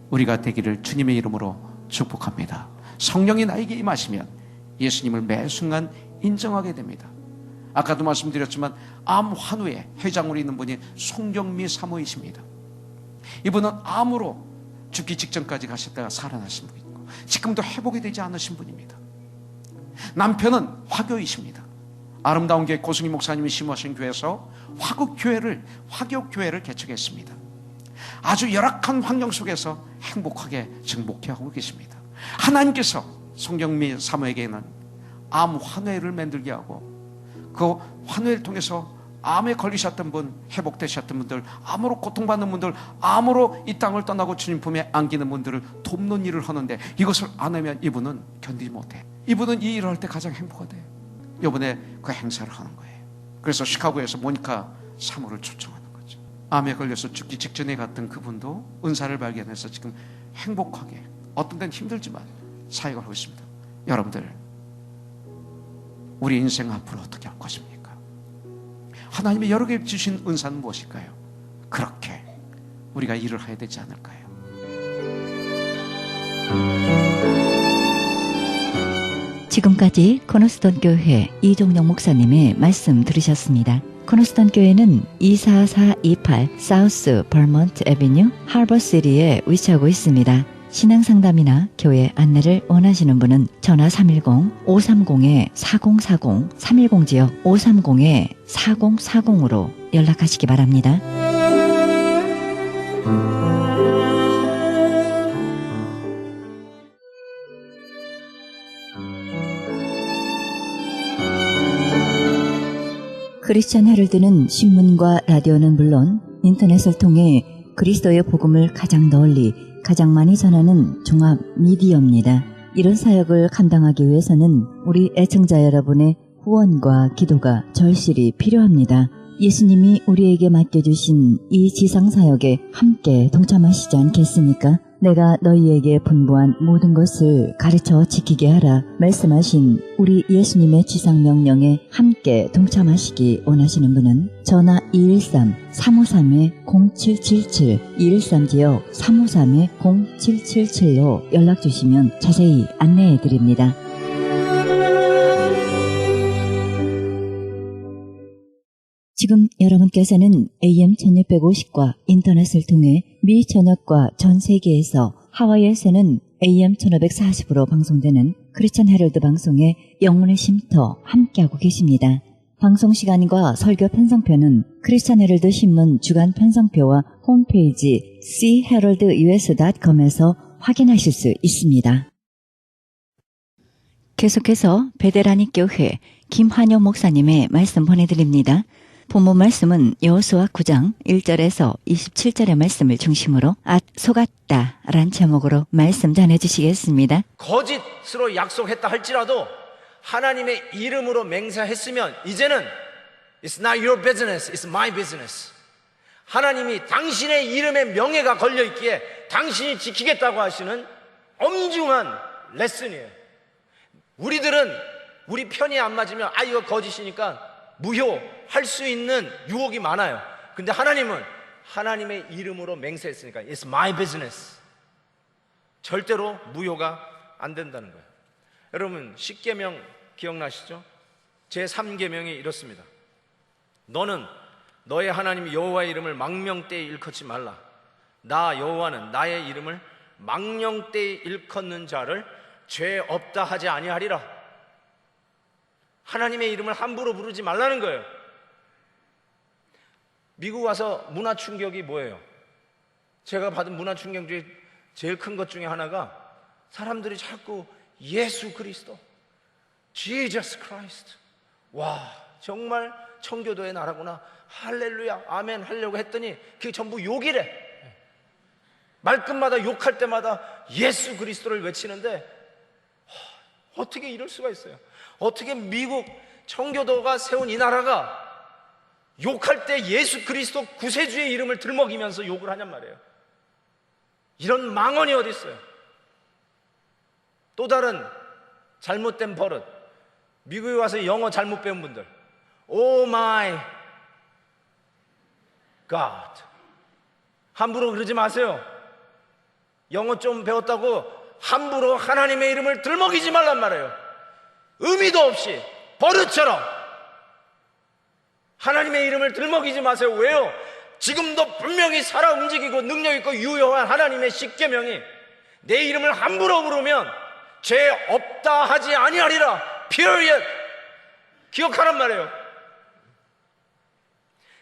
우리가 되기를 주님의 이름으로 축복합니다. 성령이 나에게 임하시면 예수님을 매 순간 인정하게 됩니다. 아까도 말씀드렸지만 암 환우의 회장으로 있는 분이 송경미 사모이십니다. 이분은 암으로 죽기 직전까지 가셨다가 살아나신 분이고 지금도 회복이 되지 않으신 분입니다. 남편은 화교이십니다. 아름다운 교회 고승희 목사님이 심으신 교회에서 화교교회를 개척했습니다. 아주 열악한 환경 속에서 행복하게 지금 목회하고 계십니다. 하나님께서 송경미 사모에게는 암 환회를 만들게 하고, 그 환회를 통해서 암에 걸리셨던 분, 회복되셨던 분들, 암으로 고통받는 분들, 암으로 이 땅을 떠나고 주님 품에 안기는 분들을 돕는 일을 하는데, 이것을 안 하면 이분은 견디지 못해. 이분은 이 일을 할 때 가장 행복하대요. 이번에 그 행사를 하는 거예요. 그래서 시카고에서 모니카 사모를 초청하는 거죠. 암에 걸려서 죽기 직전에 갔던 그분도 은사를 발견해서 지금 행복하게, 어떤 데는 힘들지만 사역을 하고 있습니다. 여러분들, 우리 인생 앞으로 어떻게 할 것입니까? 하나님의 여러 개 주신 은사는 무엇일까요? 그렇게 우리가 일을 해야 되지 않을까요? 지금까지 코너스톤 교회 이종영 목사님의 말씀 들으셨습니다. 코너스톤 교회는 24428 사우스 버먼트 애비뉴 하버시티에 위치하고 있습니다. 신앙상담이나 교회 안내를 원하시는 분은 전화 310-530-4040, 310지역 530-4040으로 연락하시기 바랍니다. 크리스천 헤럴드는 신문과 라디오는 물론 인터넷을 통해 그리스도의 복음을 가장 널리, 가장 많이 전하는 종합 미디어입니다. 이런 사역을 감당하기 위해서는 우리 애청자 여러분의 후원과 기도가 절실히 필요합니다. 예수님이 우리에게 맡겨주신 이 지상사역에 함께 동참하시지 않겠습니까? 내가 너희에게 분부한 모든 것을 가르쳐 지키게 하라 말씀하신 우리 예수님의 지상명령에 함께 동참하시기 원하시는 분은 전화 213-353-0777 213지역 353-0777로 연락주시면 자세히 안내해드립니다. 지금 여러분께서는 AM 1650과 인터넷을 통해 미 전역과 전 세계에서 하와이에서는 AM 1540으로 방송되는 크리스천 헤럴드 방송의 영혼의 쉼터 함께하고 계십니다. 방송 시간과 설교 편성표는 크리스천 헤럴드 신문 주간 편성표와 홈페이지 cheheraldus.com에서 확인하실 수 있습니다. 계속해서 베데라니 교회 김환영 목사님의 말씀 보내드립니다. 본문 말씀은 여호수아 9장 1절에서 27절의 말씀을 중심으로 속았다 란 제목으로 말씀 전해주시겠습니다. 거짓으로 약속했다 할지라도 하나님의 이름으로 맹세했으면 이제는 It's not your business, it's my business. 하나님이 당신의 이름에 명예가 걸려있기에 당신이 지키겠다고 하시는 엄중한 레슨이에요. 우리들은 우리 편이 안 맞으면 이거 거짓이니까 무효할 수 있는 유혹이 많아요. 근데 하나님은 하나님의 이름으로 맹세했으니까 It's my business. 절대로 무효가 안 된다는 거예요. 여러분 10계명 기억나시죠? 제3계명이 이렇습니다. 너는 너의 하나님 여호와의 이름을 망령되이 일컫지 말라. 나 여호와는 나의 이름을 망령되이 일컫는 자를 죄 없다 하지 아니하리라. 하나님의 이름을 함부로 부르지 말라는 거예요. 미국 와서 문화 충격이 뭐예요? 제가 받은 문화 충격 중에 제일 큰 것 중에 하나가 사람들이 자꾸 예수 그리스도, Jesus Christ. 와, 정말 청교도의 나라구나. 할렐루야, 아멘 하려고 했더니 그게 전부 욕이래. 말끝마다 욕할 때마다 예수 그리스도를 외치는데 어떻게 이럴 수가 있어요? 어떻게 미국 청교도가 세운 이 나라가 욕할 때 예수 그리스도 구세주의 이름을 들먹이면서 욕을 하냔 말이에요. 이런 망언이 어디 있어요? 또 다른 잘못된 버릇. 미국에 와서 영어 잘못 배운 분들, Oh my God. 함부로 그러지 마세요. 영어 좀 배웠다고 함부로 하나님의 이름을 들먹이지 말란 말이에요. 의미도 없이 버릇처럼 하나님의 이름을 들먹이지 마세요. 왜요? 지금도 분명히 살아 움직이고 능력 있고 유효한 하나님의 십계명이 내 이름을 함부로 부르면 죄 없다 하지 아니하리라. period. 기억하란 말이에요.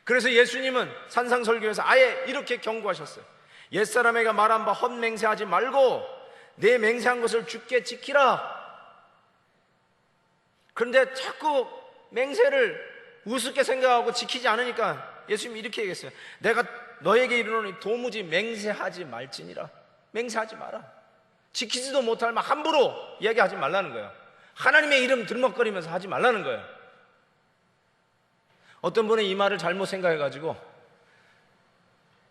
그래서 예수님은 산상설교에서 아예 이렇게 경고하셨어요. 옛사람에게 말한 바 헛맹세하지 말고 내 맹세한 것을 주께 지키라. 그런데 자꾸 맹세를 우습게 생각하고 지키지 않으니까 예수님이 이렇게 얘기했어요. 내가 너에게 이르노니 도무지 맹세하지 말지니라. 맹세하지 마라. 지키지도 못할 만 함부로 얘기하지 말라는 거예요. 하나님의 이름 들먹거리면서 하지 말라는 거예요. 어떤 분은 이 말을 잘못 생각해가지고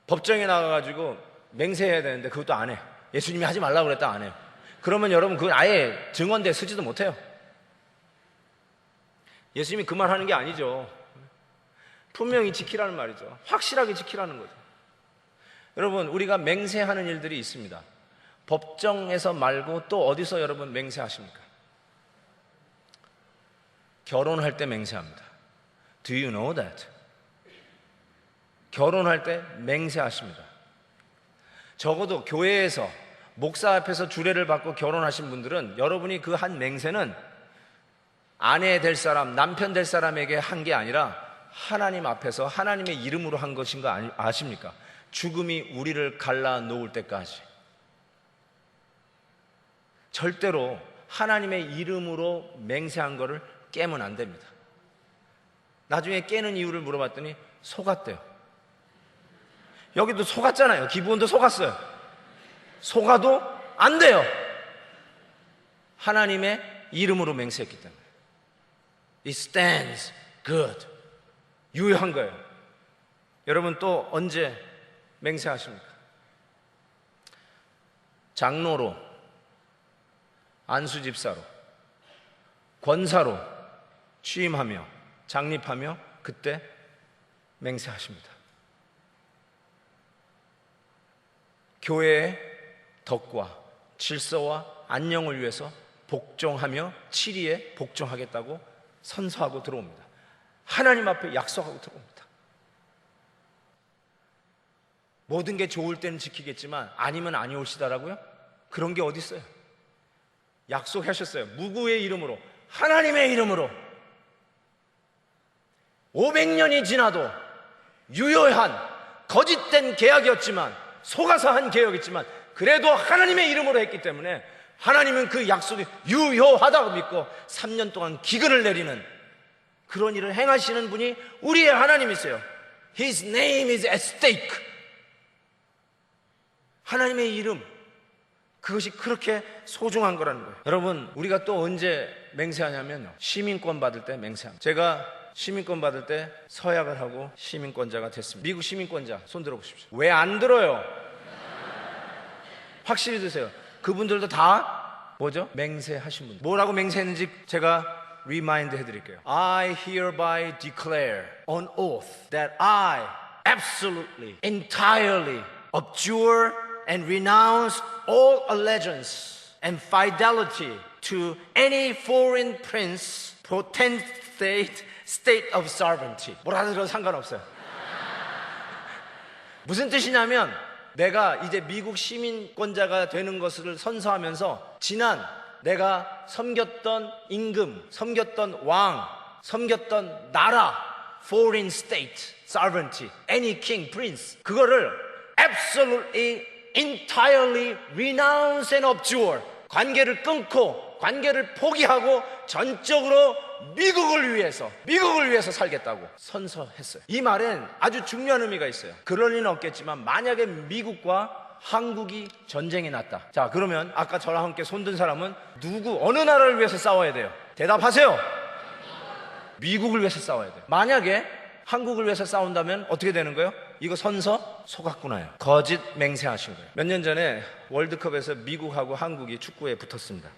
법정에 나가가지고 맹세해야 되는데 그것도 안 해. 예수님이 하지 말라고 그랬다 안 해요. 그러면 여러분 그건 아예 증언대에 서지도 못해요. 예수님이 그 말 하는 게 아니죠. 분명히 지키라는 말이죠. 확실하게 지키라는 거죠. 여러분 우리가 맹세하는 일들이 있습니다. 법정에서 말고 또 어디서 여러분 맹세하십니까? 결혼할 때 맹세합니다. Do you know that? 결혼할 때 맹세하십니다. 적어도 교회에서 목사 앞에서 주례를 받고 결혼하신 분들은 여러분이 그 한 맹세는 아내 될 사람, 남편 될 사람에게 한 게 아니라 하나님 앞에서 하나님의 이름으로 한 것인 거 아십니까? 죽음이 우리를 갈라 놓을 때까지. 절대로 하나님의 이름으로 맹세한 거를 깨면 안 됩니다. 나중에 깨는 이유를 물어봤더니 속았대요. 여기도 속았잖아요. 기부원도 속았어요. 속아도 안 돼요. 하나님의 이름으로 맹세했기 때문에. It stands good. 유효한 거예요. 여러분 또 언제 맹세하십니까? 장로로, 안수집사로, 권사로 취임하며 장립하며 그때 맹세하십니다. 교회의 덕과 질서와 안녕을 위해서 복종하며 7위에 복종하겠다고 선서하고 들어옵니다. 하나님 앞에 약속하고 들어옵니다. 모든 게 좋을 때는 지키겠지만 아니면 아니올시다라고요? 그런 게 어디 있어요? 약속하셨어요. 누구의 이름으로? 하나님의 이름으로. 500년이 지나도 유효한 거짓된 계약이었지만, 속아서 한 계약이었지만 그래도 하나님의 이름으로 했기 때문에 하나님은 그 약속이 유효하다고 믿고 3년 동안 기근을 내리는 그런 일을 행하시는 분이 우리의 하나님이세요. His name is at stake. 하나님의 이름, 그것이 그렇게 소중한 거라는 거예요. 여러분, 우리가 또 언제 맹세하냐면요, 시민권 받을 때 맹세합니다. 제가 시민권 받을 때 서약을 하고 시민권자가 됐습니다. 미국 시민권자 손 들어보십시오. 왜 안 들어요? 확실히 드세요. 그분들도 다 뭐죠? 맹세하신 분들. 뭐라고 맹세했는지 제가 리마인드 해드릴게요. I hereby declare on oath that I absolutely, entirely abjure and renounce all allegiance and fidelity to any foreign prince, potentate, state of sovereignty. 뭐라 들어도 상관없어요. 무슨 뜻이냐면 내가 이제 미국 시민권자가 되는 것을 선서하면서 지난 내가 섬겼던 임금, 섬겼던 왕, 섬겼던 나라, foreign state, sovereignty, any king, prince, 그거를 absolutely, entirely renounce and abjure, 관계를 끊고 관계를 포기하고 전적으로 미국을 위해서 살겠다고 선서했어요. 이 말엔 아주 중요한 의미가 있어요. 그럴 리는 없겠지만 만약에 미국과 한국이 전쟁이 났다. 자, 그러면 아까 저랑 함께 손든 사람은 어느 나라를 위해서 싸워야 돼요? 대답하세요. 미국을 위해서 싸워야 돼요. 만약에 한국을 위해서 싸운다면 어떻게 되는 거예요? 이거 선서 속았구나요. 거짓 맹세하신 거예요. 몇 년 전에 월드컵에서 미국하고 한국이 축구에 붙었습니다.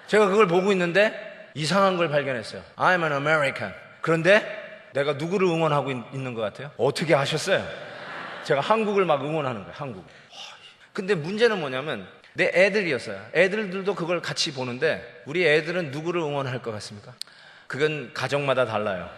제가 그걸 보고 있는데 이상한 걸 발견했어요. I'm an American. 그런데 내가 누구를 응원하고 있는 것 같아요? 어떻게 아셨어요? 제가 한국을 막 응원하는 거예요. 한국. 근데 문제는 뭐냐면 내 애들이었어요. 애들도 그걸 같이 보는데 우리 애들은 누구를 응원할 것 같습니까? 그건 가정마다 달라요.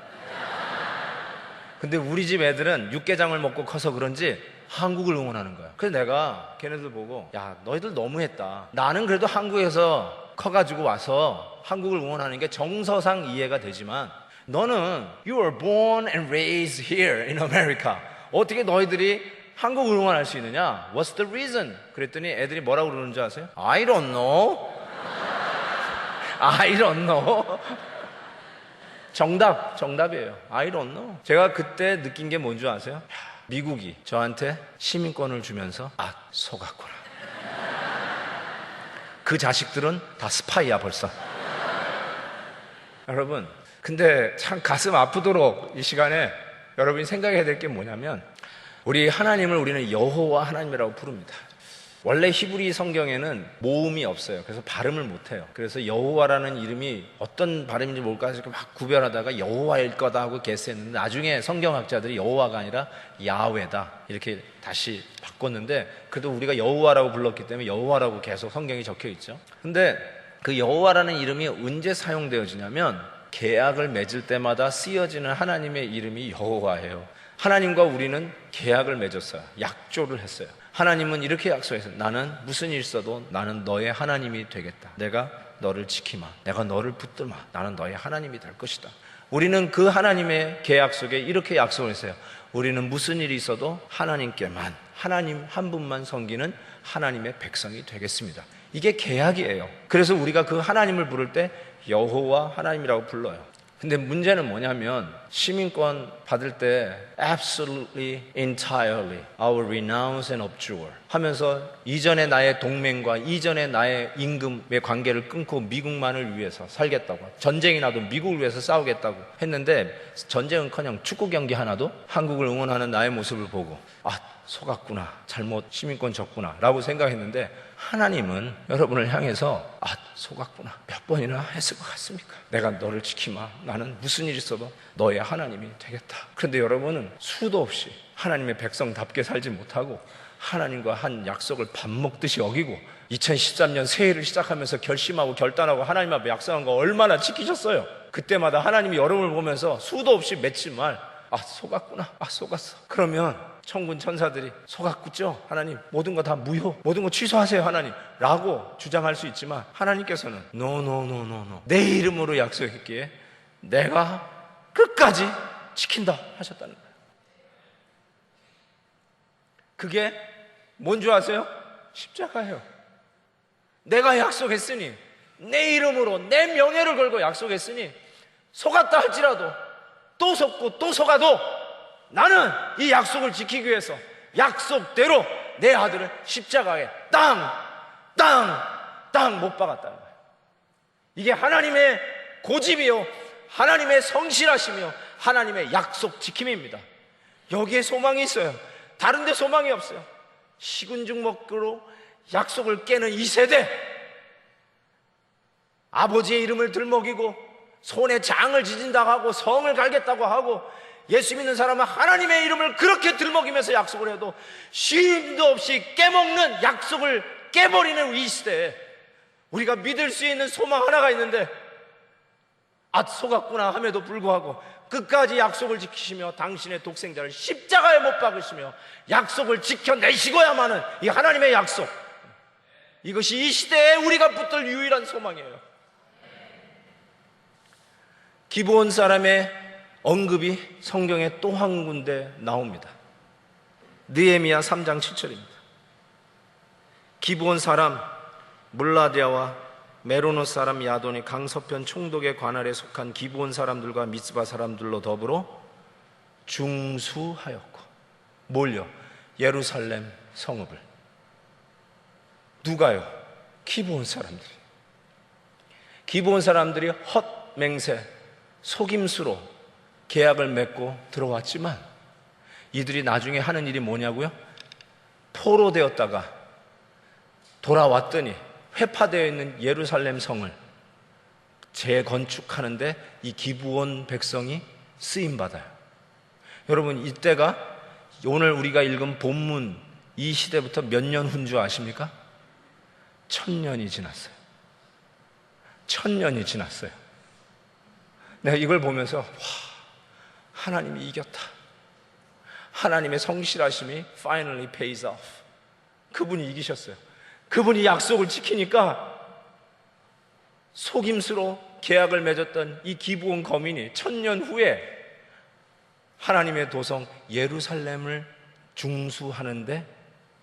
근데 우리 집 애들은 육개장을 먹고 커서 그런지 한국을 응원하는 거야. 그래서 내가 걔네들 보고 야, 너희들 너무했다. 나는 그래도 한국에서 커가지고 와서 한국을 응원하는 게 정서상 이해가 되지만 너는 You were born and raised here in America. 어떻게 너희들이 한국을 응원할 수 있느냐? What's the reason? 그랬더니 애들이 뭐라고 그러는 줄 아세요? I don't know. I don't know. 정답이에요. I don't know. 제가 그때 느낀 게 뭔 줄 아세요? 미국이 저한테 시민권을 주면서 속았구나. 그 자식들은 다 스파이야 벌써. 여러분, 근데 참 가슴 아프도록 이 시간에 여러분이 생각해야 될 게 뭐냐면 우리 하나님을 우리는 여호와 하나님이라고 부릅니다. 원래 히브리 성경에는 모음이 없어요. 그래서 발음을 못해요. 그래서 여호와라는 이름이 어떤 발음인지 모를까 해서 막 구별하다가 여호와일 거다 하고 게스했는데 나중에 성경학자들이 여호와가 아니라 야훼다 이렇게 다시 바꿨는데 그래도 우리가 여호와라고 불렀기 때문에 여호와라고 계속 성경이 적혀 있죠. 근데 그 여호와라는 이름이 언제 사용되어지냐면 계약을 맺을 때마다 쓰여지는 하나님의 이름이 여호와예요. 하나님과 우리는 계약을 맺었어요. 약조를 했어요. 하나님은 이렇게 약속했어요. 나는 무슨 일 있어도 나는 너의 하나님이 되겠다. 내가 너를 지키마. 내가 너를 붙들마. 나는 너의 하나님이 될 것이다. 우리는 그 하나님의 계약 속에 이렇게 약속을 했어요. 우리는 무슨 일이 있어도 하나님께만, 하나님 한 분만 섬기는 하나님의 백성이 되겠습니다. 이게 계약이에요. 그래서 우리가 그 하나님을 부를 때 여호와 하나님이라고 불러요. 근데 문제는 뭐냐면 시민권 받을 때 absolutely, entirely, I will renounce and abjure 하면서 이전의 나의 동맹과 이전의 나의 임금의 관계를 끊고 미국만을 위해서 살겠다고, 전쟁이 나도 미국을 위해서 싸우겠다고 했는데 전쟁은커녕 축구 경기 하나도 한국을 응원하는 나의 모습을 보고 속았구나, 잘못 시민권 줬구나 라고 생각했는데, 하나님은 여러분을 향해서 속았구나 몇 번이나 했을 것 같습니까? 내가 너를 지키마, 나는 무슨 일이 있어도 너의 하나님이 되겠다. 그런데 여러분은 수도 없이 하나님의 백성답게 살지 못하고 하나님과 한 약속을 밥 먹듯이 어기고 2013년 새해를 시작하면서 결심하고 결단하고 하나님 앞에 약속한 거 얼마나 지키셨어요? 그때마다 하나님이 여러분을 보면서 수도 없이 맺지 말, 속았구나, 속았어. 그러면 천군 천사들이 속았겠죠? 하나님 모든 거 다 무효, 모든 거 취소하세요 하나님 라고 주장할 수 있지만, 하나님께서는 No. 내 이름으로 약속했기에 내가 끝까지 지킨다 하셨다는 거예요. 그게 뭔지 아세요? 십자가예요. 내가 약속했으니, 내 이름으로 내 명예를 걸고 약속했으니 속았다 할지라도 또 속고 또 속아도 나는 이 약속을 지키기 위해서 약속대로 내 아들을 십자가에 땅 못 박았다는 거예요. 이게 하나님의 고집이요, 하나님의 성실하시며 하나님의 약속 지킴입니다. 여기에 소망이 있어요. 다른 데 소망이 없어요. 시군죽먹으로 약속을 깨는 이 세대, 아버지의 이름을 들먹이고 손에 장을 지진다고 하고 성을 갈겠다고 하고 예수 믿는 사람은 하나님의 이름을 그렇게 들먹이면서 약속을 해도 쉼도 없이 깨먹는 약속을 깨버리는 이 시대에 우리가 믿을 수 있는 소망 하나가 있는데, 속았구나 함에도 불구하고 끝까지 약속을 지키시며 당신의 독생자를 십자가에 못 박으시며 약속을 지켜내시고야만은 이 하나님의 약속, 이것이 이 시대에 우리가 붙들 유일한 소망이에요. 기브온 사람의 언급이 성경에 또 한 군데 나옵니다. 느헤미야 3장 7절입니다. 기브온 사람 물라디아와 메로노 사람 야돈이 강서편 총독의 관할에 속한 기브온 사람들과 미스바 사람들로 더불어 중수하였고, 뭘요? 예루살렘 성읍을. 누가요? 기브온 사람들이. 기브온 사람들이 헛맹세, 속임수로 계약을 맺고 들어왔지만 이들이 나중에 하는 일이 뭐냐고요? 포로되었다가 돌아왔더니 회파되어 있는 예루살렘 성을 재건축하는데 이 기브온 백성이 쓰임받아요. 여러분, 이때가 오늘 우리가 읽은 본문 이 시대부터 몇 년 후인 줄 아십니까? 1000년이 지났어요. 1000년이 지났어요. 내가 이걸 보면서 하나님이 이겼다. 하나님의 성실하심이 finally pays off. 그분이 이기셨어요. 그분이 약속을 지키니까 속임수로 계약을 맺었던 이 기브온 거민이 1000년 후에 하나님의 도성 예루살렘을 중수하는데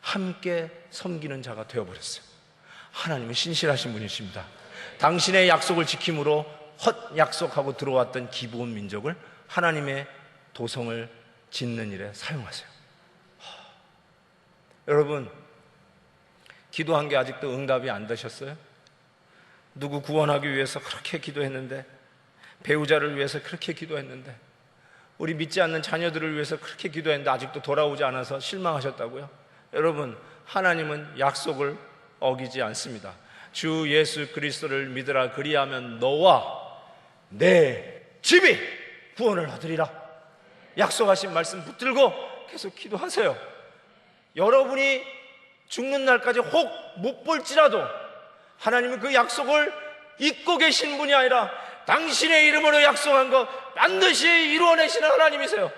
함께 섬기는 자가 되어버렸어요. 하나님은 신실하신 분이십니다. 당신의 약속을 지킴으로 헛 약속하고 들어왔던 기브온 민족을 하나님의 도성을 짓는 일에 사용하세요. 여러분, 기도한 게 아직도 응답이 안 되셨어요? 누구 구원하기 위해서 그렇게 기도했는데, 배우자를 위해서 그렇게 기도했는데, 우리 믿지 않는 자녀들을 위해서 그렇게 기도했는데 아직도 돌아오지 않아서 실망하셨다고요? 여러분, 하나님은 약속을 어기지 않습니다. 주 예수 그리스도를 믿으라, 그리하면 너와 내 집이 구원을 얻으리라. 약속하신 말씀 붙들고 계속 기도하세요. 여러분이 죽는 날까지 혹 못 볼지라도 하나님은 그 약속을 잊고 계신 분이 아니라 당신의 이름으로 약속한 것 반드시 이루어내시는 하나님이세요.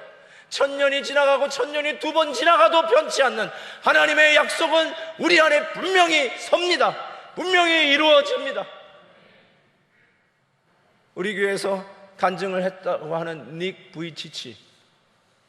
1000년이 지나가고 1000년이 2번 지나가도 변치 않는 하나님의 약속은 우리 안에 분명히 섭니다. 분명히 이루어집니다. 우리 교회에서 간증을 했다고 하는 닉 부이치치,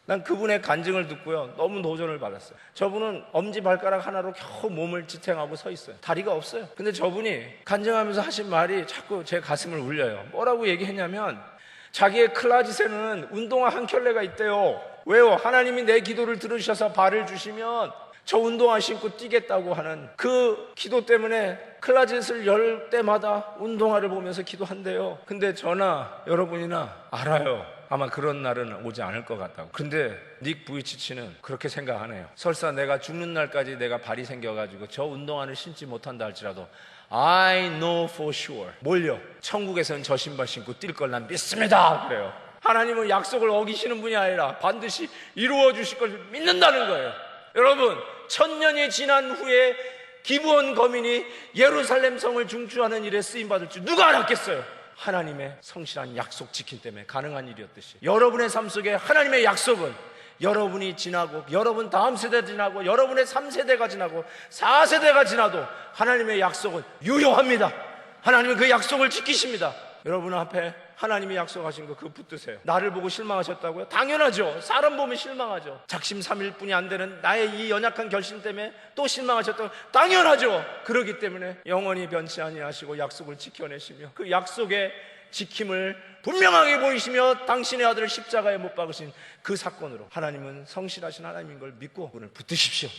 난 그분의 간증을 듣고요 너무 도전을 받았어요. 저분은 엄지발가락 하나로 겨우 몸을 지탱하고 서 있어요. 다리가 없어요. 근데 저분이 간증하면서 하신 말이 자꾸 제 가슴을 울려요. 뭐라고 얘기했냐면, 자기의 클라짓에는 운동화 한 켤레가 있대요. 왜요? 하나님이 내 기도를 들으셔서 발을 주시면 저 운동화 신고 뛰겠다고 하는 그 기도 때문에 클라짓을 열 때마다 운동화를 보면서 기도한대요. 근데 저나 여러분이나 알아요. 아마 그런 날은 오지 않을 것 같다고. 근데 닉 부이치치는 그렇게 생각하네요. 설사 내가 죽는 날까지 내가 발이 생겨가지고 저 운동화를 신지 못한다 할지라도 I know for sure. 뭘요? 천국에서는 저 신발 신고 뛸 걸 난 믿습니다. 그래요. 하나님은 약속을 어기시는 분이 아니라 반드시 이루어 주실 걸 믿는다는 거예요. 여러분, 1000년이 지난 후에 기브온 거민이 예루살렘 성을 중추하는 일에 쓰임받을 줄 누가 알았겠어요? 하나님의 성실한 약속 지킴 때문에 가능한 일이었듯이 여러분의 삶 속에 하나님의 약속은 여러분이 지나고 여러분 다음 세대 지나고 여러분의 3세대가 지나고 4세대가 지나도 하나님의 약속은 유효합니다. 하나님은 그 약속을 지키십니다. 여러분 앞에 하나님이 약속하신 거 그거 붙드세요. 나를 보고 실망하셨다고요? 당연하죠. 사람 보면 실망하죠. 작심삼일 뿐이 안 되는 나의 이 연약한 결심 때문에 또 실망하셨다고? 당연하죠. 그렇기 때문에 영원히 변치 아니하시고 약속을 지켜내시며 그 약속의 지킴을 분명하게 보이시며 당신의 아들을 십자가에 못 박으신 그 사건으로 하나님은 성실하신 하나님인 걸 믿고 오늘 붙드십시오.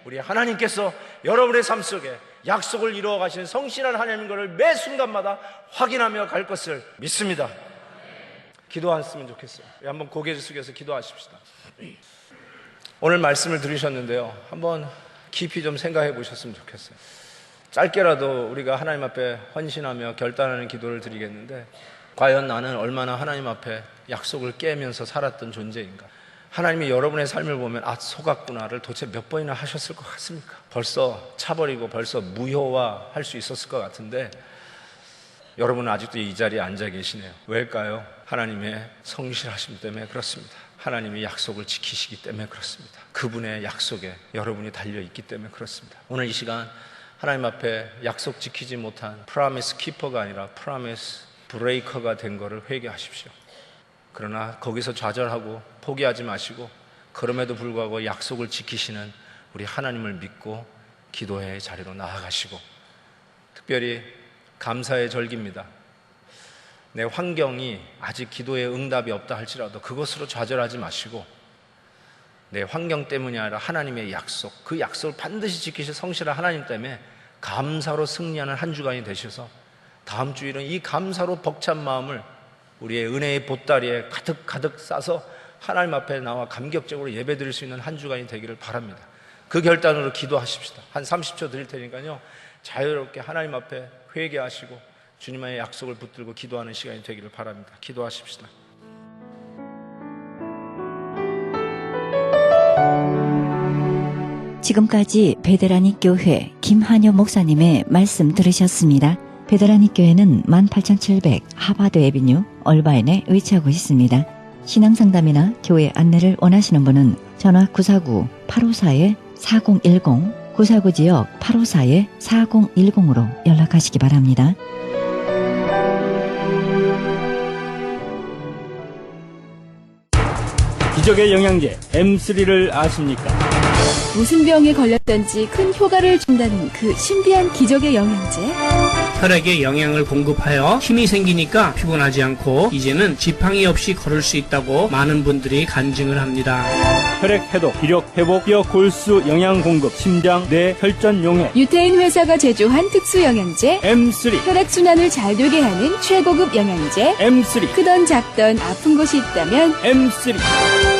우리 하나님께서 여러분의 삶 속에 약속을 이루어 가시는 성실한 하나님인 것을 매 순간마다 확인하며 갈 것을 믿습니다. 기도하셨으면 좋겠어요. 한번 고개를 숙여서 기도하십시다. 오늘 말씀을 들으셨는데요, 한번 깊이 좀 생각해 보셨으면 좋겠어요. 짧게라도 우리가 하나님 앞에 헌신하며 결단하는 기도를 드리겠는데, 과연 나는 얼마나 하나님 앞에 약속을 깨면서 살았던 존재인가? 하나님이 여러분의 삶을 보면 속았구나를 도대체 몇 번이나 하셨을 것 같습니까? 벌써 차버리고 벌써 무효화할 수 있었을 것 같은데 여러분은 아직도 이 자리에 앉아 계시네요. 왜일까요? 하나님의 성실하심 때문에 그렇습니다. 하나님이 약속을 지키시기 때문에 그렇습니다. 그분의 약속에 여러분이 달려있기 때문에 그렇습니다. 오늘 이 시간 하나님 앞에 약속 지키지 못한 프라미스 키퍼가 아니라 프라미스 브레이커가 된 거를 회개하십시오. 그러나 거기서 좌절하고 포기하지 마시고 그럼에도 불구하고 약속을 지키시는 우리 하나님을 믿고 기도의 자리로 나아가시고, 특별히 감사의 절기입니다. 내 환경이 아직 기도의 응답이 없다 할지라도 그것으로 좌절하지 마시고 내 환경 때문이 아니라 하나님의 약속, 그 약속을 반드시 지키실 성실한 하나님 때문에 감사로 승리하는 한 주간이 되셔서 다음 주일은 이 감사로 벅찬 마음을 우리의 은혜의 보따리에 가득 싸서 하나님 앞에 나와 감격적으로 예배드릴 수 있는 한 주간이 되기를 바랍니다. 그 결단으로 기도하십시다. 한 30초 드릴 테니까요, 자유롭게 하나님 앞에 회개하시고 주님의 약속을 붙들고 기도하는 시간이 되기를 바랍니다. 기도하십시다. 지금까지 베데라닉 교회 김한효 목사님의 말씀 들으셨습니다. 베데라닉 교회는 18700 하바드 애비뉴 얼바인에 위치하고 있습니다. 신앙상담이나 교회 안내를 원하시는 분은 전화 949-854-4010, 949 지역 854-4010으로 연락하시기 바랍니다. 기적의 영양제 M3를 아십니까? 무슨 병에 걸렸던지 큰 효과를 준다는 그 신비한 기적의 영양제. 혈액에 영양을 공급하여 힘이 생기니까 피곤하지 않고 이제는 지팡이 없이 걸을 수 있다고 많은 분들이 간증을 합니다. 혈액 해독, 기력 회복, 뼈 골수 영양 공급, 심장, 뇌, 혈전 용해. 유태인 회사가 제조한 특수 영양제 M3, 혈액순환을 잘 되게 하는 최고급 영양제. M3, 크던 작던 아픈 곳이 있다면 M3.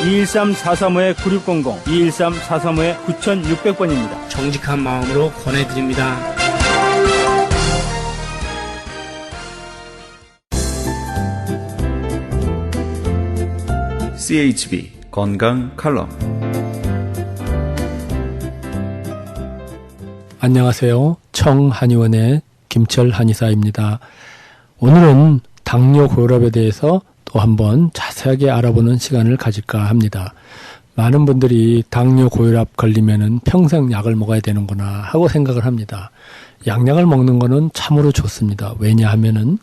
213-435-9600, 213-435-9600번입니다. 정직한 마음으로 권해드립니다. CHB 건강 칼럼. 안녕하세요. 청한의원의 김철 한의사입니다. 오늘은 당뇨 고혈압에 대해서 또 한번 자세하게 알아보는 시간을 가질까 합니다. 많은 분들이 당뇨 고혈압 걸리면은 평생 약을 먹어야 되는구나 하고 생각을 합니다. 약을 먹는 거는 참으로 좋습니다. 왜냐하면은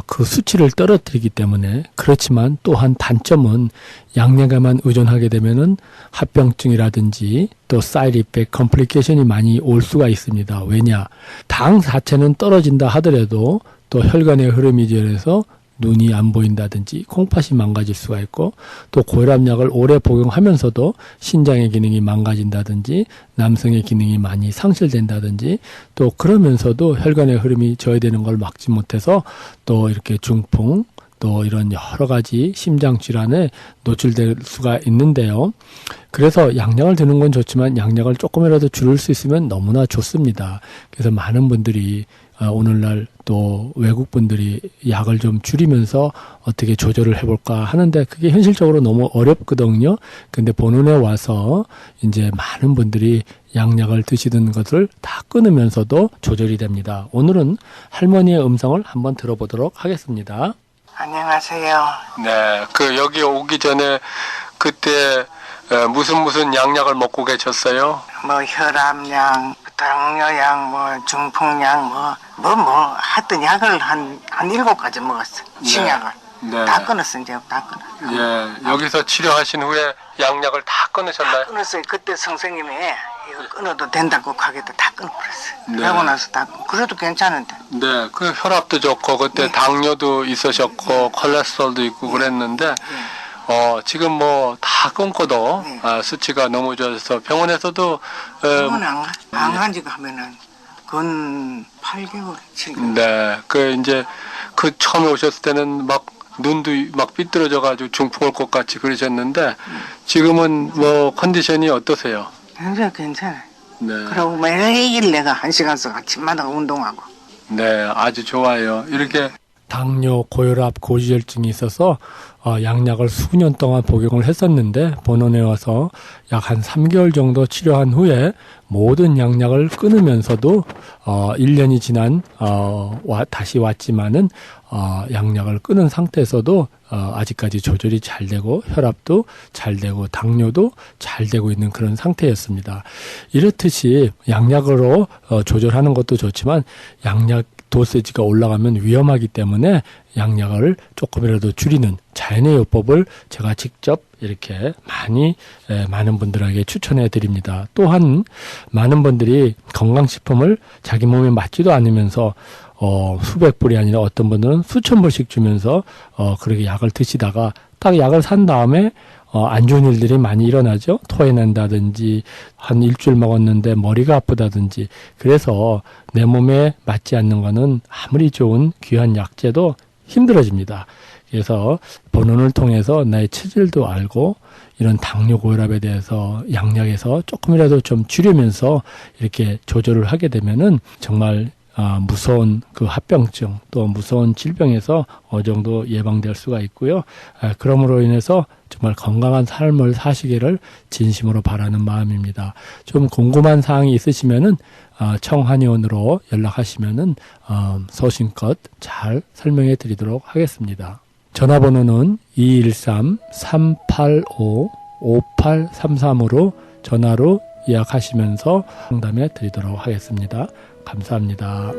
그 수치를 떨어뜨리기 때문에. 그렇지만 또한 단점은 약에만 의존하게 되면은 합병증이라든지 또 사이드 이펙트, 컴플리케이션이 많이 올 수가 있습니다. 왜냐? 당 자체는 떨어진다 하더라도 또 혈관의 흐름이 저해서 눈이 안 보인다든지 콩팥이 망가질 수가 있고 또 고혈압약을 오래 복용하면서도 신장의 기능이 망가진다든지 남성의 기능이 많이 상실된다든지 또 그러면서도 혈관의 흐름이 저해되는 걸 막지 못해서 또 이렇게 중풍 또 이런 여러 가지 심장 질환에 노출될 수가 있는데요. 그래서 양약을 드는 건 좋지만 양약을 조금이라도 줄일 수 있으면 너무나 좋습니다. 그래서 많은 분들이 오늘날 또 외국 분들이 약을 좀 줄이면서 어떻게 조절을 해볼까 하는데 그게 현실적으로 너무 어렵거든요. 근데 본원에 와서 이제 많은 분들이 양약을 드시던 것을 다 끊으면서도 조절이 됩니다. 오늘은 할머니의 음성을 한번 들어보도록 하겠습니다. 안녕하세요. 네, 여기 오기 전에 그때 무슨 약약을 먹고 계셨어요? 뭐 혈압약, 당뇨약, 중풍약, 하여튼 약을 한 7가지 먹었어. 신약을. 네. 다 끊었어, 이제 다 끊었어. 예, 여기서 치료하신 후에 양약을 다 끊으셨나요? 다 끊었어요. 그때 선생님이 이거 끊어도 된다고 하겠다 다 끊어버렸어요. 네. 그러고 나서 그래도 괜찮은데. 네, 혈압도 좋고 그때 네. 당뇨도 있으셨고 콜레스테롤도 있고 그랬는데 지금 다 끊고도 수치가 너무 좋아져서 병원에서도 병원 안 간 지가 하면은 건 8개월, 7개월. 네, 이제 처음에 오셨을 때는 막 눈도 막 삐뚤어져가지고 중풍 올 것 같이 그러셨는데 지금은 컨디션이 어떠세요? 괜찮아요. 네. 그리고 매일 내가 1시간씩 아침마다 운동하고. 네, 아주 좋아요. 이렇게 당뇨, 고혈압, 고지혈증이 있어서 양약을 수년 동안 복용을 했었는데 본원에 와서 약 한 3개월 정도 치료한 후에 모든 양약을 끊으면서도 1년이 지난 다시 왔지만은 양약을 끊은 상태에서도 아직까지 조절이 잘 되고 혈압도 잘 되고 당뇨도 잘 되고 있는 그런 상태였습니다. 이렇듯이 양약으로 조절하는 것도 좋지만 양약 도세지가 올라가면 위험하기 때문에 양약을 조금이라도 줄이는 자연의 요법을 제가 직접 이렇게 많은 분들에게 추천해 드립니다. 또한 많은 분들이 건강식품을 자기 몸에 맞지도 않으면서 수백 불이 아니라 어떤 분들은 수천 불씩 주면서 그렇게 약을 드시다가 딱 약을 산 다음에 안 좋은 일들이 많이 일어나죠. 토해낸다든지 한 일주일 먹었는데 머리가 아프다든지 그래서 내 몸에 맞지 않는 거는 아무리 좋은 귀한 약재도 힘들어집니다. 그래서 본원을 통해서 나의 체질도 알고 이런 당뇨 고혈압에 대해서 양약에서 조금이라도 좀 줄이면서 이렇게 조절을 하게 되면은 정말 무서운 합병증 또 무서운 질병에서 어느 정도 예방될 수가 있고요. 그러므로 인해서 정말 건강한 삶을 사시기를 진심으로 바라는 마음입니다. 좀 궁금한 사항이 있으시면은 청한의원으로 연락하시면은 소신껏 잘 설명해 드리도록 하겠습니다. 전화번호는 213-385-5833으로 전화로 예약하시면서 상담해 드리도록 하겠습니다. 감사합니다.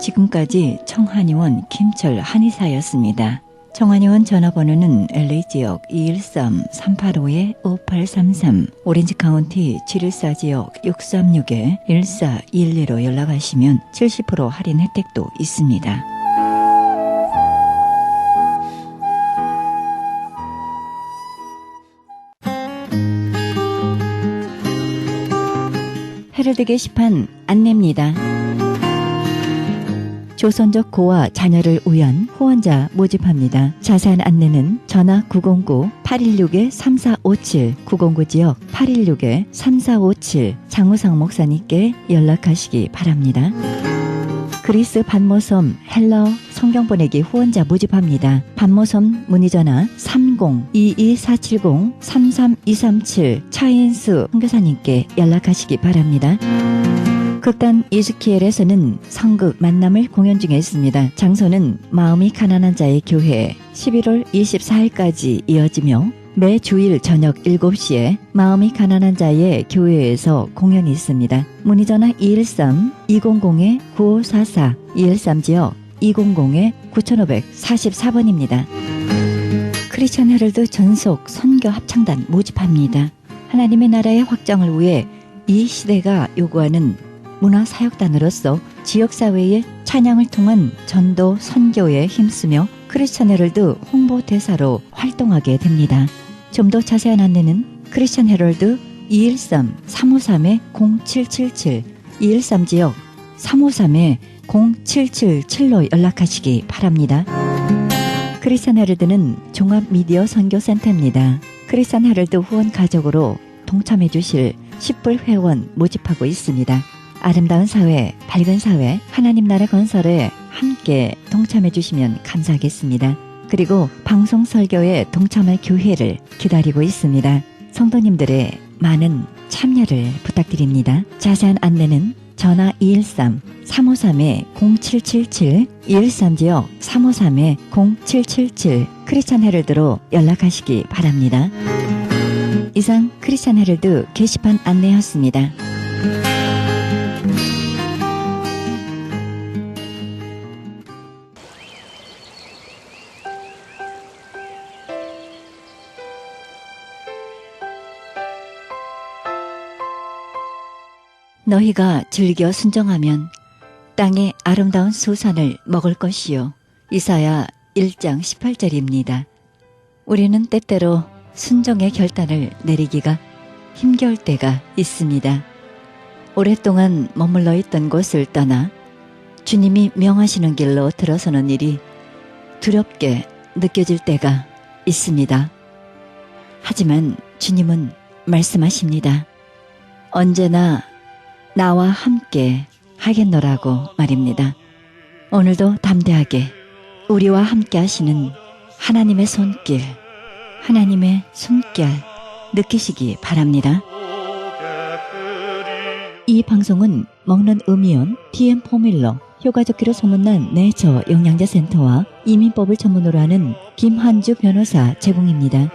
지금까지 청한의원 김철 한의사였습니다. 청한의원 전화번호는 LA지역 213-385-5833, 오렌지카운티 714지역 636-1412로 연락하시면 70% 할인 혜택도 있습니다. 헤럴드 게시판 안내입니다. 조선족 고와 자녀를 위한 후원자 모집합니다. 자세한 안내는 전화 909-816-3457, 909지역 816-3457 장우상 목사님께 연락하시기 바랍니다. 그리스 반모섬 헬러 성경 보내기 후원자 모집합니다. 반모섬 문의전화 30-22470-33237 차인수 선교사님께 연락하시기 바랍니다. 극단 이스키엘에서는 성극 만남을 공연 중에 있습니다. 장소는 마음이 가난한 자의 교회 11월 24일까지 이어지며 매 주일 저녁 7시에 마음이 가난한 자의 교회에서 공연이 있습니다. 문의전화 213-200-9544 213지역 200-9544번입니다. 크리스천 헤럴드 전속 선교 합창단 모집합니다. 하나님의 나라의 확장을 위해 이 시대가 요구하는 문화사역단으로서 지역사회의 찬양을 통한 전도 선교에 힘쓰며 크리스천 헤럴드 홍보대사로 활동하게 됩니다. 좀 더 자세한 안내는 크리스천 헤럴드 213-353-0777 213지역 353-0777로 연락하시기 바랍니다. 크리스천 헤럴드는 종합미디어 선교센터입니다. 크리스천 헤럴드 후원 가족으로 동참해 주실 10불 회원 모집하고 있습니다. 아름다운 사회, 밝은 사회, 하나님 나라 건설에 함께 동참해 주시면 감사하겠습니다. 그리고 방송 설교에 동참할 교회를 기다리고 있습니다. 성도님들의 많은 참여를 부탁드립니다. 자세한 안내는 전화 213-353-0777 213지역 353-0777 크리스천 헤럴드로 연락하시기 바랍니다. 이상 크리스천 헤럴드 게시판 안내였습니다. 너희가 즐겨 순종하면 땅의 아름다운 수산을 먹을 것이요. 이사야 1장 18절입니다. 우리는 때때로 순종의 결단을 내리기가 힘겨울 때가 있습니다. 오랫동안 머물러 있던 곳을 떠나 주님이 명하시는 길로 들어서는 일이 두렵게 느껴질 때가 있습니다. 하지만 주님은 말씀하십니다. 언제나 나와 함께 하겠노라고 말입니다. 오늘도 담대하게 우리와 함께 하시는 하나님의 손길, 하나님의 숨결 느끼시기 바랍니다. 이 방송은 먹는 음이온 TM 포뮬러 효과 좋기로 소문난 내처 영양제 센터와 이민법을 전문으로 하는 김한주 변호사 제공입니다.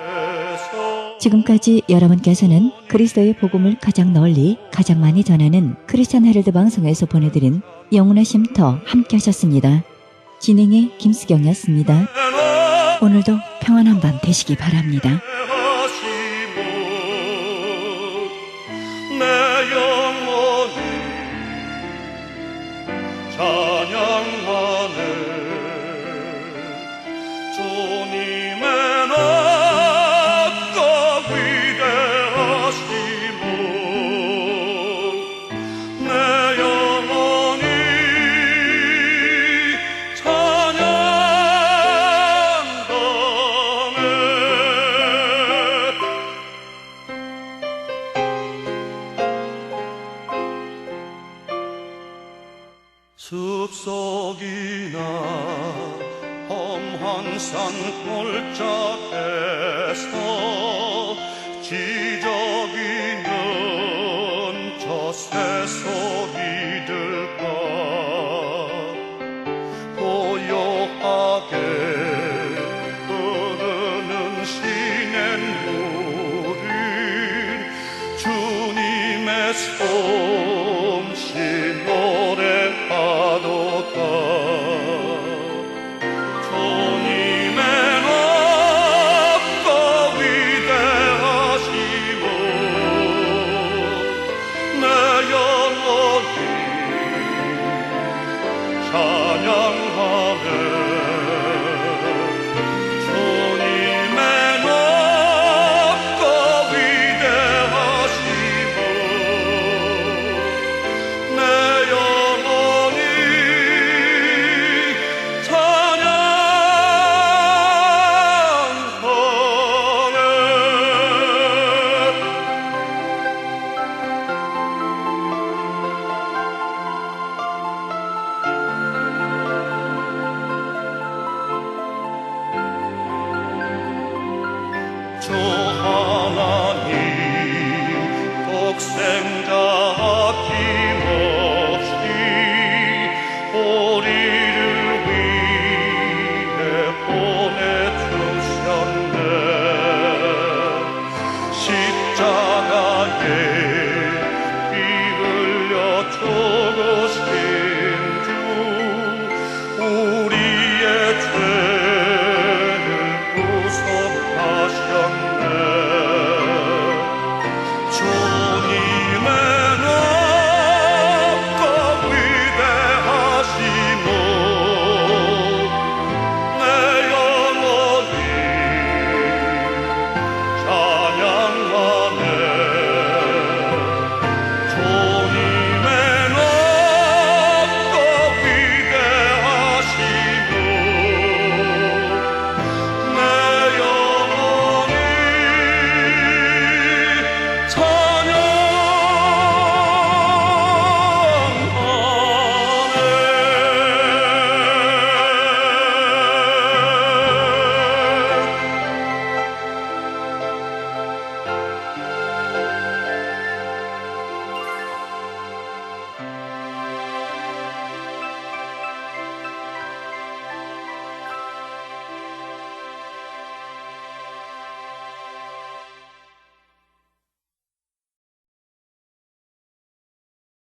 지금까지 여러분께서는 그리스도의 복음을 가장 널리 가장 많이 전하는 크리스천 헤럴드 방송에서 보내드린 영혼의 쉼터 함께 하셨습니다. 진행의 김수경이었습니다. 오늘도 평안한 밤 되시기 바랍니다. 숲속이나 험한 산 골짜기에서 지저귀는 저 새소리들과 고요하게 흐르는 시냇물은 주님의 솜씨 노래하도다. 주님의 높고 위대하시고 내 영혼이 찬양하네. 주님의 높고 위대하시고 내 영혼이 찬양하네.